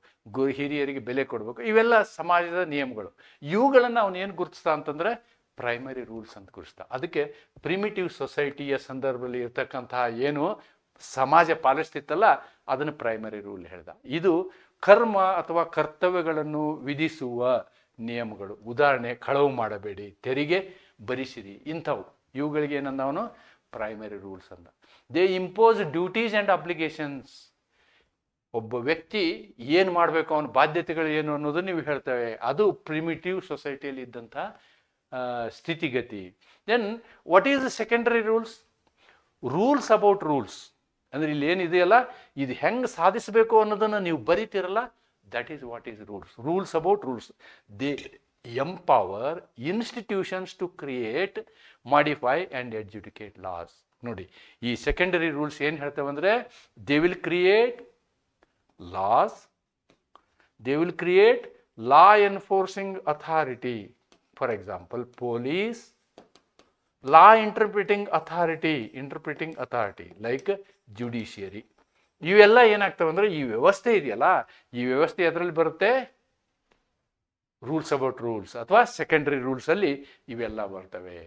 ಹಿರಿಯರಿಗೆ ಬೆಲೆ ಕೊಡಬೇಕು. ಇವೆಲ್ಲ ಸಮಾಜದ ನಿಯಮಗಳು. ಇವುಗಳನ್ನು ಅವನು ಏನು ಗುರುತಿಸ್ತಾ ಅಂತಂದರೆ ಪ್ರೈಮರಿ ರೂಲ್ಸ್ ಅಂತ ಗುರುತಿಸ್ತಾ. ಅದಕ್ಕೆ ಪ್ರಿಮಿಟಿವ್ ಸೊಸೈಟಿಯ ಸಂದರ್ಭದಲ್ಲಿ ಇರ್ತಕ್ಕಂತಹ ಏನು ಸಮಾಜ ಪಾಲಿಸ್ತಿತ್ತಲ್ಲ, ಅದನ್ನು ಪ್ರೈಮರಿ ರೂಲ್ ಹೇಳ್ದ. ಇದು ಕರ್ಮ ಅಥವಾ ಕರ್ತವ್ಯಗಳನ್ನು ವಿಧಿಸುವ ನಿಯಮಗಳು. ಉದಾಹರಣೆ, ಕಳವು ಮಾಡಬೇಡಿ, ತೆರಿಗೆ ಭರಿಸಿರಿ, ಇಂಥವು. ಇವುಗಳಿಗೆ ಏನಂದವನು ಪ್ರೈಮರಿ ರೂಲ್ಸ್ ಅಂದ. They impose duties and obligations. ಒಬ್ಬ ವ್ಯಕ್ತಿ ಏನು ಮಾಡಬೇಕು, ಅವನ ಬಾಧ್ಯತೆಗಳು ಏನು ಅನ್ನೋದು ನೀವು ಹೇಳ್ತೇವೆ. ಅದು ಪ್ರಿಮಿಟಿವ್ ಸೊಸೈಟಿಯಲ್ಲಿ ಇದ್ದಂಥ ಸ್ಥಿತಿಗತಿ. Then what is the secondary rules? Rules about rules. ಅಂದರೆ ಇಲ್ಲಿ ಏನಿದೆಯಲ್ಲ, ಇದು ಹೆಂಗೆ ಸಾಧಿಸಬೇಕು ಅನ್ನೋದನ್ನು ನೀವು ಬರೀತಿರಲ್ಲ, that is what is rules. Rules about rules. They empower institutions to create, modify and adjudicate laws. ನೋಡಿ, ಈ ಸೆಕೆಂಡರಿ ರೂಲ್ಸ್ ಏನು ಹೇಳ್ತೇವೆ ಅಂದರೆ, they will create laws, they will create law enforcing authority. For example, police, law interpreting authority like judiciary. ಇವೆಲ್ಲ ಏನಾಗ್ತವೆ ಅಂದರೆ, ಈ ವ್ಯವಸ್ಥೆ ಇದೆಯಲ್ಲ, ಈ ವ್ಯವಸ್ಥೆ ಅದರಲ್ಲಿ ಬರುತ್ತೆ ರೂಲ್ಸ್ ಅಬೌಟ್ ರೂಲ್ಸ್ ಅಥವಾ ಸೆಕೆಂಡರಿ ರೂಲ್ಸಲ್ಲಿ ಇವೆಲ್ಲ ಬರ್ತವೆ.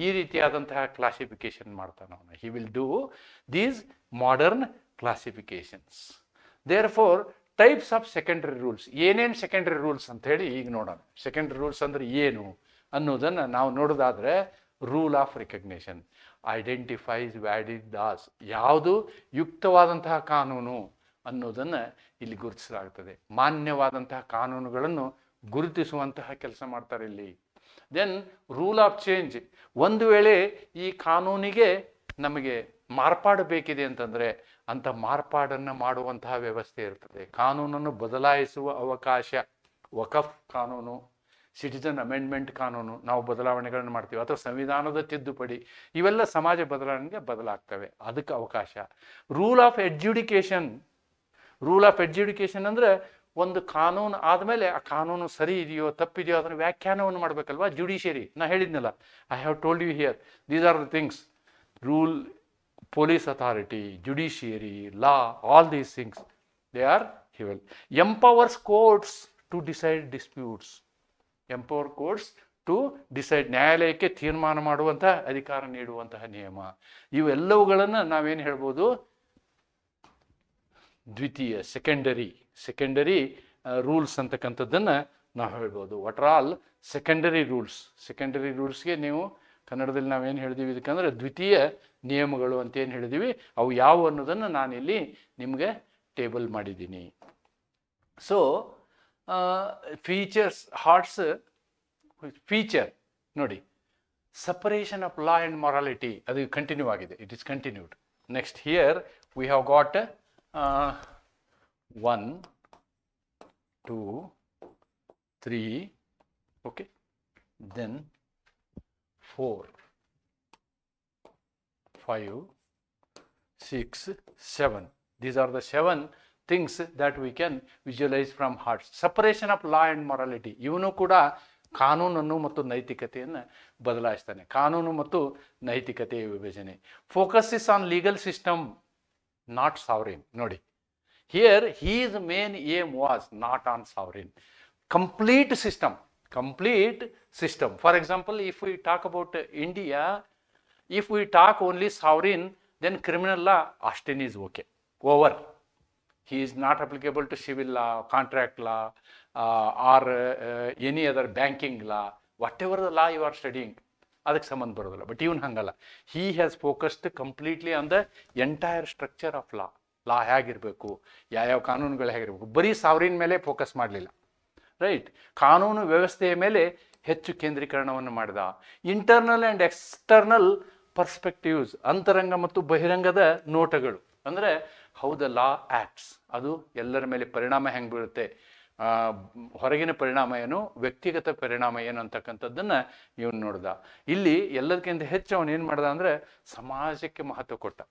ಈ ರೀತಿಯಾದಂತಹ ಕ್ಲಾಸಿಫಿಕೇಶನ್ ಮಾಡ್ತಾನೆ ಅವನು. He will do these modern classifications. There four types of secondary rules. ಏನೇನು ಸೆಕೆಂಡರಿ ರೂಲ್ಸ್ ಅಂತ ಹೇಳಿ ಈಗ ನೋಡೋಣ. ಸೆಕೆಂಡರಿ ರೂಲ್ಸ್ ಅಂದರೆ ಏನು ಅನ್ನೋದನ್ನು ನಾವು ನೋಡೋದಾದರೆ, rule of recognition identifies valid loss. ಯಾವುದು ಯುಕ್ತವಾದಂತಹ ಕಾನೂನು ಅನ್ನೋದನ್ನು ಇಲ್ಲಿ ಗುರುತಿಸಲಾಗ್ತದೆ. ಮಾನ್ಯವಾದಂತಹ ಕಾನೂನುಗಳನ್ನು ಗುರುತಿಸುವಂತಹ ಕೆಲಸ ಮಾಡ್ತಾರೆ ಇಲ್ಲಿ. Then rule of change. ಒಂದು ವೇಳೆ ಈ ಕಾನೂನಿಗೆ ನಮಗೆ ಮಾರ್ಪಾಡು ಬೇಕಿದೆ ಅಂತಂದರೆ ಅಂಥ ಮಾರ್ಪಾಡನ್ನು ಮಾಡುವಂತಹ ವ್ಯವಸ್ಥೆ ಇರ್ತದೆ. ಕಾನೂನನ್ನು ಬದಲಾಯಿಸುವ ಅವಕಾಶ. ವಕಫ್ ಕಾನೂನು, ಸಿಟಿಜನ್ ಅಮೆಂಡ್ಮೆಂಟ್ ಕಾನೂನು, ನಾವು ಬದಲಾವಣೆಗಳನ್ನು ಮಾಡ್ತೀವಿ. ಅಥವಾ ಸಂವಿಧಾನದ ತಿದ್ದುಪಡಿ, ಇವೆಲ್ಲ ಸಮಾಜ ಬದಲಾವಣೆಗೆ ಬದಲಾಗ್ತವೆ, ಅದಕ್ಕೆ ಅವಕಾಶ. Rule of adjudication. Rule of adjudication ಅಂದರೆ, ಒಂದು ಕಾನೂನು ಆದಮೇಲೆ ಆ ಕಾನೂನು ಸರಿ ಇದೆಯೋ ತಪ್ಪಿದೆಯೋ ಅದನ್ನು ವ್ಯಾಖ್ಯಾನವನ್ನು ಮಾಡಬೇಕಲ್ವಾ, ಜುಡಿಷಿಯರಿ. ನಾ ಹೇಳಿದ್ನಲ್ಲ, I have told you here, these are the things. Rule, police authority, judiciary, law, all these things they are ಹಿವೆಲ್. Empowers courts to decide disputes. Empower courts to decide. ನ್ಯಾಯಾಲಯಕ್ಕೆ ತೀರ್ಮಾನ ಮಾಡುವಂತಹ ಅಧಿಕಾರ ನೀಡುವಂತಹ ನಿಯಮ. ಇವೆಲ್ಲವುಗಳನ್ನು ನಾವೇನು ಹೇಳ್ಬೋದು, ದ್ವಿತೀಯ ಸೆಕೆಂಡರಿ ರೂಲ್ಸ್ ಅಂತಕ್ಕಂಥದ್ದನ್ನು ನಾವು ಹೇಳ್ಬೋದು. What are all secondary rules. Secondary ರೂಲ್ಸ್ಗೆ ನೀವು ಕನ್ನಡದಲ್ಲಿ ನಾವೇನು ಹೇಳಿದೀವಿ ಇದಕ್ಕಂದ್ರೆ ದ್ವಿತೀಯ ನಿಯಮಗಳು ಅಂತೇನು ಹೇಳಿದೀವಿ, ಅವು ಯಾವುವು ಅನ್ನೋದನ್ನು ನಾನಿಲ್ಲಿ ನಿಮಗೆ ಟೇಬಲ್ ಮಾಡಿದ್ದೀನಿ. ಸೊ ಫೀಚರ್ಸ್, ಹಾರ್ಟ್ಸ್ ಫೀಚರ್ ನೋಡಿ, separation of law and morality, ಅದು ಕಂಟಿನ್ಯೂ ಆಗಿದೆ, it is continued. Next here we have got 1, 2, 3, okay, then 4, 5, 6, 7. These are the 7 things that we can visualize from hearts. Separation of law and morality. ಇವನು ಕೂಡ ಕಾನೂನನ್ನು ಮತ್ತು ನೈತಿಕತೆಯನ್ನು ಬದಲಾಯಿಸ್ತಾನೆ. ಕಾನೂನು ಮತ್ತು ನೈತಿಕತೆಯ ವಿಭಜನೆ. Focus is on legal system, not sovereign. ನೋಡಿ, here his main aim was not on sovereign. Complete system. For example, if we talk about India, if we talk only sovereign, then criminal law, Austin is okay, over. He is not applicable to civil law, contract law, or any other banking law. Whatever the law you are studying, ಅದಕ್ಕೆ ಸಂಬಂಧ ಬರೋದಿಲ್ಲ. But ಇವನು ಹಂಗಲ್ಲ. He has focused completely on the entire structure of law. ಲಾ ಹೇಗಿರಬೇಕು, ಯಾವ್ಯಾವ ಕಾನೂನುಗಳು ಹೇಗಿರಬೇಕು, ಬರೀ ಸಾವರಿನ್ ಮೇಲೆ ಫೋಕಸ್ ಮಾಡಲಿಲ್ಲ. ರೈಟ್, ಕಾನೂನು ವ್ಯವಸ್ಥೆಯ ಮೇಲೆ ಹೆಚ್ಚು ಕೇಂದ್ರೀಕರಣವನ್ನು ಮಾಡಿದ. ಇಂಟರ್ನಲ್ ಆ್ಯಂಡ್ ಎಕ್ಸ್ಟರ್ನಲ್ ಪರ್ಸ್ಪೆಕ್ಟಿವ್ಸ್, ಅಂತರಂಗ ಮತ್ತು ಬಹಿರಂಗದ ನೋಟಗಳು. ಅಂದರೆ ಹೌ ದ ಲಾ ಆ್ಯಕ್ಟ್ಸ್, ಅದು ಎಲ್ಲರ ಮೇಲೆ ಪರಿಣಾಮ ಹೆಂಗೆ ಬೀಳುತ್ತೆ, ಹೊರಗಿನ ಪರಿಣಾಮ ಏನು, ವ್ಯಕ್ತಿಗತ ಪರಿಣಾಮ ಏನು ಅಂತಕ್ಕಂಥದ್ದನ್ನು ಇವನು ನೋಡ್ದ. ಇಲ್ಲಿ ಎಲ್ಲದಕ್ಕಿಂತ ಹೆಚ್ಚು ಅವನು ಏನು ಮಾಡ್ದ ಅಂದರೆ ಸಮಾಜಕ್ಕೆ ಮಹತ್ವ ಕೊಟ್ಟ.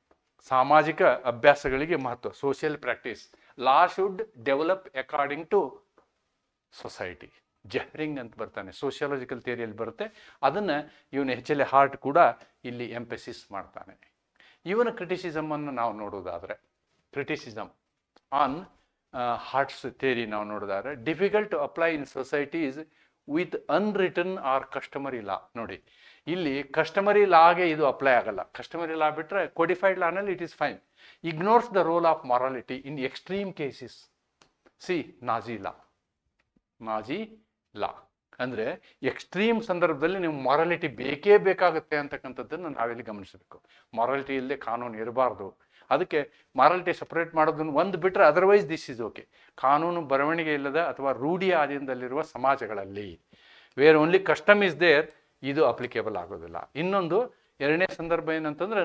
ಸಾಮಾಜಿಕ ಅಭ್ಯಾಸಗಳಿಗೆ ಮಹತ್ವ, social practice. Law should develop according to society. Jhering ಅಂತ ಬರ್ತಾನೆ, ಸೋಷಿಯಾಲಜಿಕಲ್ ಥಿಯರಿಯಲ್ಲಿ ಬರುತ್ತೆ. ಅದನ್ನು ಇವನು ಎಚ್.ಎಲ್.ಎ. ಹಾರ್ಟ್ ಕೂಡ ಇಲ್ಲಿ ಎಂಪೆಸಿಸ್ ಮಾಡ್ತಾನೆ. ಇವನ ಕ್ರಿಟಿಸಿಸಮನ್ನು ನಾವು ನೋಡೋದಾದರೆ, ಕ್ರಿಟಿಸಿಸಮ್ ಆನ್ ಹಾರ್ಟ್ಸ್ ಥಿಯರಿ ನಾವು ನೋಡೋದಾದ್ರೆ, difficult to apply in societies with unwritten or customary law. ನೋಡಿ, ಇಲ್ಲಿ ಕಸ್ಟಮರಿ ಲಾಗೆ ಇದು ಅಪ್ಲೈ ಆಗಲ್ಲ. ಕಸ್ಟಮರಿ ಲಾ ಬಿಟ್ಟರೆ ಕೋಡಿಫೈಡ್ ಲಾನಲ್ಲಿ it is fine. Ignores the role of morality in extreme cases. See Nazi law ಅಂದರೆ extreme ಸಂದರ್ಭದಲ್ಲಿ ನೀವು ಮಾರಾಲಿಟಿ ಬೇಕೇ ಬೇಕಾಗುತ್ತೆ ಅಂತಕ್ಕಂಥದ್ದನ್ನು ನಾವಿಲ್ಲಿ ಗಮನಿಸಬೇಕು. ಮಾರಾಲಿಟಿ ಇಲ್ಲದೆ ಕಾನೂನು ಇರಬಾರ್ದು. ಅದಕ್ಕೆ ಮಾರಾಲಿಟಿ ಸಪ್ರೇಟ್ ಮಾಡೋದನ್ನು ಒಂದು ಬಿಟ್ಟರೆ ಅದರ್ವೈಸ್ ದಿಸ್ ಈಸ್ ಓಕೆ. ಕಾನೂನು ಬರವಣಿಗೆ ಇಲ್ಲದ ಅಥವಾ ರೂಢಿಯ ಆಧೀನದಲ್ಲಿರುವ ಸಮಾಜಗಳಲ್ಲಿ where only custom is there, ಇದು ಅಪ್ಲಿಕೇಬಲ್ ಆಗೋದಿಲ್ಲ. ಇನ್ನೊಂದು ಎರಡನೇ ಸಂದರ್ಭ ಏನಂತಂದ್ರೆ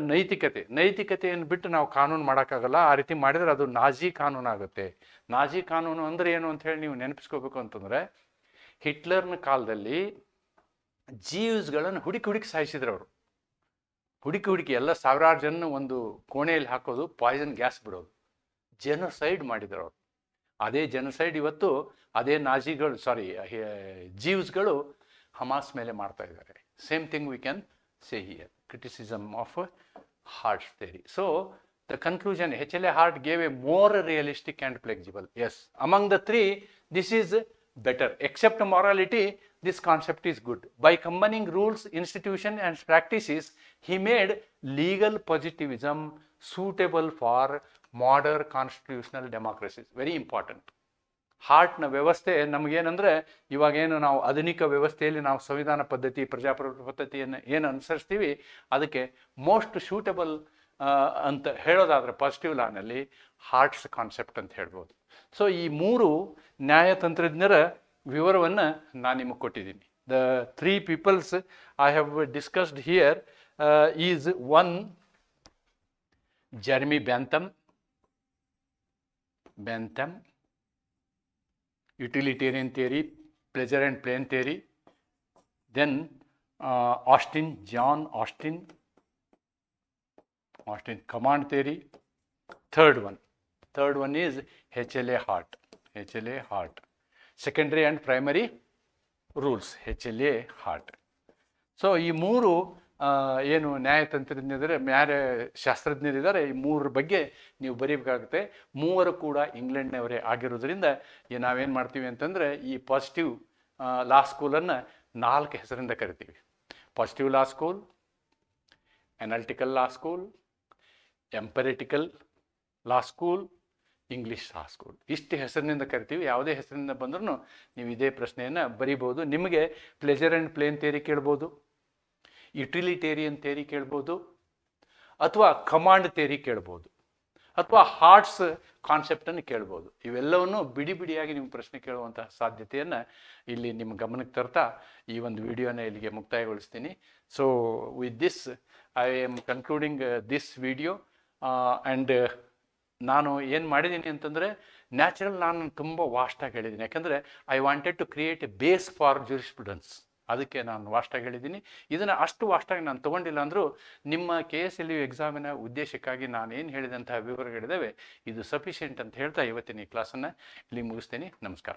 ನೈತಿಕತೆಯನ್ನು ಬಿಟ್ಟು ನಾವು ಕಾನೂನು ಮಾಡೋಕ್ಕಾಗಲ್ಲ. ಆ ರೀತಿ ಮಾಡಿದರೆ ಅದು ನಾಜಿ ಕಾನೂನು ಆಗುತ್ತೆ. ನಾಜಿ ಕಾನೂನು ಅಂದರೆ ಏನು ಅಂತ ಹೇಳಿ ನೀವು ನೆನಪಿಸ್ಕೋಬೇಕು ಅಂತಂದರೆ, ಹಿಟ್ಲರ್ನ ಕಾಲದಲ್ಲಿ ಜೀವ್ಸ್ಗಳನ್ನು ಹುಡುಕಿ ಸಾಯಿಸಿದ್ರು ಅವರು. ಹುಡುಕಿ ಎಲ್ಲ ಸಾವಿರಾರು ಜನ ಒಂದು ಕೋಣೆಯಲ್ಲಿ ಹಾಕೋದು, ಪಾಯ್ಸನ್ ಗ್ಯಾಸ್ ಬಿಡೋದು, ಜೆನೋಸೈಡ್ ಮಾಡಿದ್ರು ಅವರು. ಅದೇ ಜೆನೋಸೈಡ್ ಇವತ್ತು ಅದೇ ನಾಜಿಗಳು ಜೀವ್ಸ್ಗಳು ಹಮಾಸ್ ಮೇಲೆ ಮಾಡ್ತಾ ಇದ್ದಾರೆ. Same thing we can say here. Criticism of Hart's theory. So the conclusion, H.L.A. Hart gave a more realistic and flexible. Yes, among the three, this is better. Except morality, this concept is good. By combining rules, institution and practices, he made legal positivism suitable for modern constitutional democracies. Very important. ಹಾರ್ಟ್ನ ವ್ಯವಸ್ಥೆ ನಮಗೇನೆಂದರೆ, ಇವಾಗೇನು ನಾವು ಆಧುನಿಕ ವ್ಯವಸ್ಥೆಯಲ್ಲಿ ನಾವು ಸಂವಿಧಾನ ಪದ್ಧತಿ, ಪ್ರಜಾಪ್ರಭುತ್ವ ಪದ್ಧತಿಯನ್ನು ಏನು ಅನುಸರಿಸ್ತೀವಿ, ಅದಕ್ಕೆ ಮೋಸ್ಟ್ ಸೂಟಬಲ್ ಅಂತ ಹೇಳೋದಾದರೆ ಪಾಸಿಟಿವ್ ಲಾನಲ್ಲಿ ಹಾರ್ಟ್ಸ್ ಕಾನ್ಸೆಪ್ಟ್ ಅಂತ ಹೇಳ್ಬೋದು. ಸೊ ಈ ಮೂರು ನ್ಯಾಯತಂತ್ರಜ್ಞರ ವಿವರವನ್ನು ನಾನು ನಿಮಗೆ ಕೊಟ್ಟಿದ್ದೀನಿ. The 3 peoples I have discussed here is 1 Jeremy Bentham, utilitarian theory, pleasure and pain theory. Then John Austin, command theory. Third one is H.L.A. Hart. Secondary and primary rules, H.L.A. Hart. So ಈ ಮೂರು ಏನು ನ್ಯಾಯತಂತ್ರಜ್ಞರಿದ್ದಾರೆ, ಶಾಸ್ತ್ರಜ್ಞರಿದ್ದಾರೆ, ಈ ಮೂರರ ಬಗ್ಗೆ ನೀವು ಬರೀಬೇಕಾಗುತ್ತೆ. ಮೂವರು ಕೂಡ ಇಂಗ್ಲೆಂಡ್ನವರೇ ಆಗಿರೋದ್ರಿಂದ ನಾವೇನು ಮಾಡ್ತೀವಿ ಅಂತಂದರೆ, ಈ ಪಾಸಿಟಿವ್ ಲಾ ಸ್ಕೂಲನ್ನು 4 ಹೆಸರಿಂದ ಕರಿತೀವಿ. Positive law school, analytical law school, empirical law school, English law school. ಇಷ್ಟು ಹೆಸರಿನಿಂದ ಕರಿತೀವಿ. ಯಾವುದೇ ಹೆಸರಿನಿಂದ ಬಂದ್ರೂ ನೀವು ಇದೇ ಪ್ರಶ್ನೆಯನ್ನು ಬರೀಬೋದು. ನಿಮಗೆ ಪ್ಲೆಜರ್ ಆ್ಯಂಡ್ ಪ್ಲೇನ್ ಥಿಯರಿ ಕೇಳ್ಬೋದು, ಯುಟಿಲಿಟೇರಿಯನ್ ಥಿಯರಿ ಕೇಳ್ಬೋದು, ಅಥವಾ ಕಮಾಂಡ್ ಥಿಯರಿ ಕೇಳ್ಬೋದು, ಅಥವಾ ಹಾರ್ಟ್ಸ್ ಕಾನ್ಸೆಪ್ಟನ್ನು ಕೇಳ್ಬೋದು. ಇವೆಲ್ಲವನ್ನು ಬಿಡಿಯಾಗಿ ನೀವು ಪ್ರಶ್ನೆ ಕೇಳುವಂತಹ ಸಾಧ್ಯತೆಯನ್ನು ಇಲ್ಲಿ ನಿಮ್ಮ ಗಮನಕ್ಕೆ ತರ್ತಾ ಈ ಒಂದು ವಿಡಿಯೋನ ಇಲ್ಲಿಗೆ ಮುಕ್ತಾಯಗೊಳಿಸ್ತೀನಿ. So with this I am concluding this video. And ನಾನು ಏನು ಮಾಡಿದ್ದೀನಿ ಅಂತಂದರೆ, ನ್ಯಾಚುರಲ್ ನಾನು ತುಂಬ ವಾಸ್ಟಾಗಿ ಹೇಳಿದ್ದೀನಿ. ಯಾಕಂದರೆ I wanted to create a base for jurisprudence. ಅದಕ್ಕೆ ನಾನು ವಾಸ್ಟಾಗಿ ಹೇಳಿದ್ದೀನಿ. ಇದನ್ನು ಅಷ್ಟು ವಾಸ್ಟಾಗಿ ನಾನು ತೊಗೊಂಡಿಲ್ಲ ಅಂದರೂ ನಿಮ್ಮ KSLU ಎಕ್ಸಾಮಿನ ಉದ್ದೇಶಕ್ಕಾಗಿ ನಾನೇನು ಹೇಳಿದಂತಹ ವಿವರಗಳಿದ್ದಾವೆ ಇದು ಸಫಿಷಿಯೆಂಟ್ ಅಂತ ಹೇಳ್ತಾ ಇವತ್ತಿನ ಈ ಕ್ಲಾಸನ್ನು ಇಲ್ಲಿ ಮುಗಿಸ್ತೀನಿ. ನಮಸ್ಕಾರ.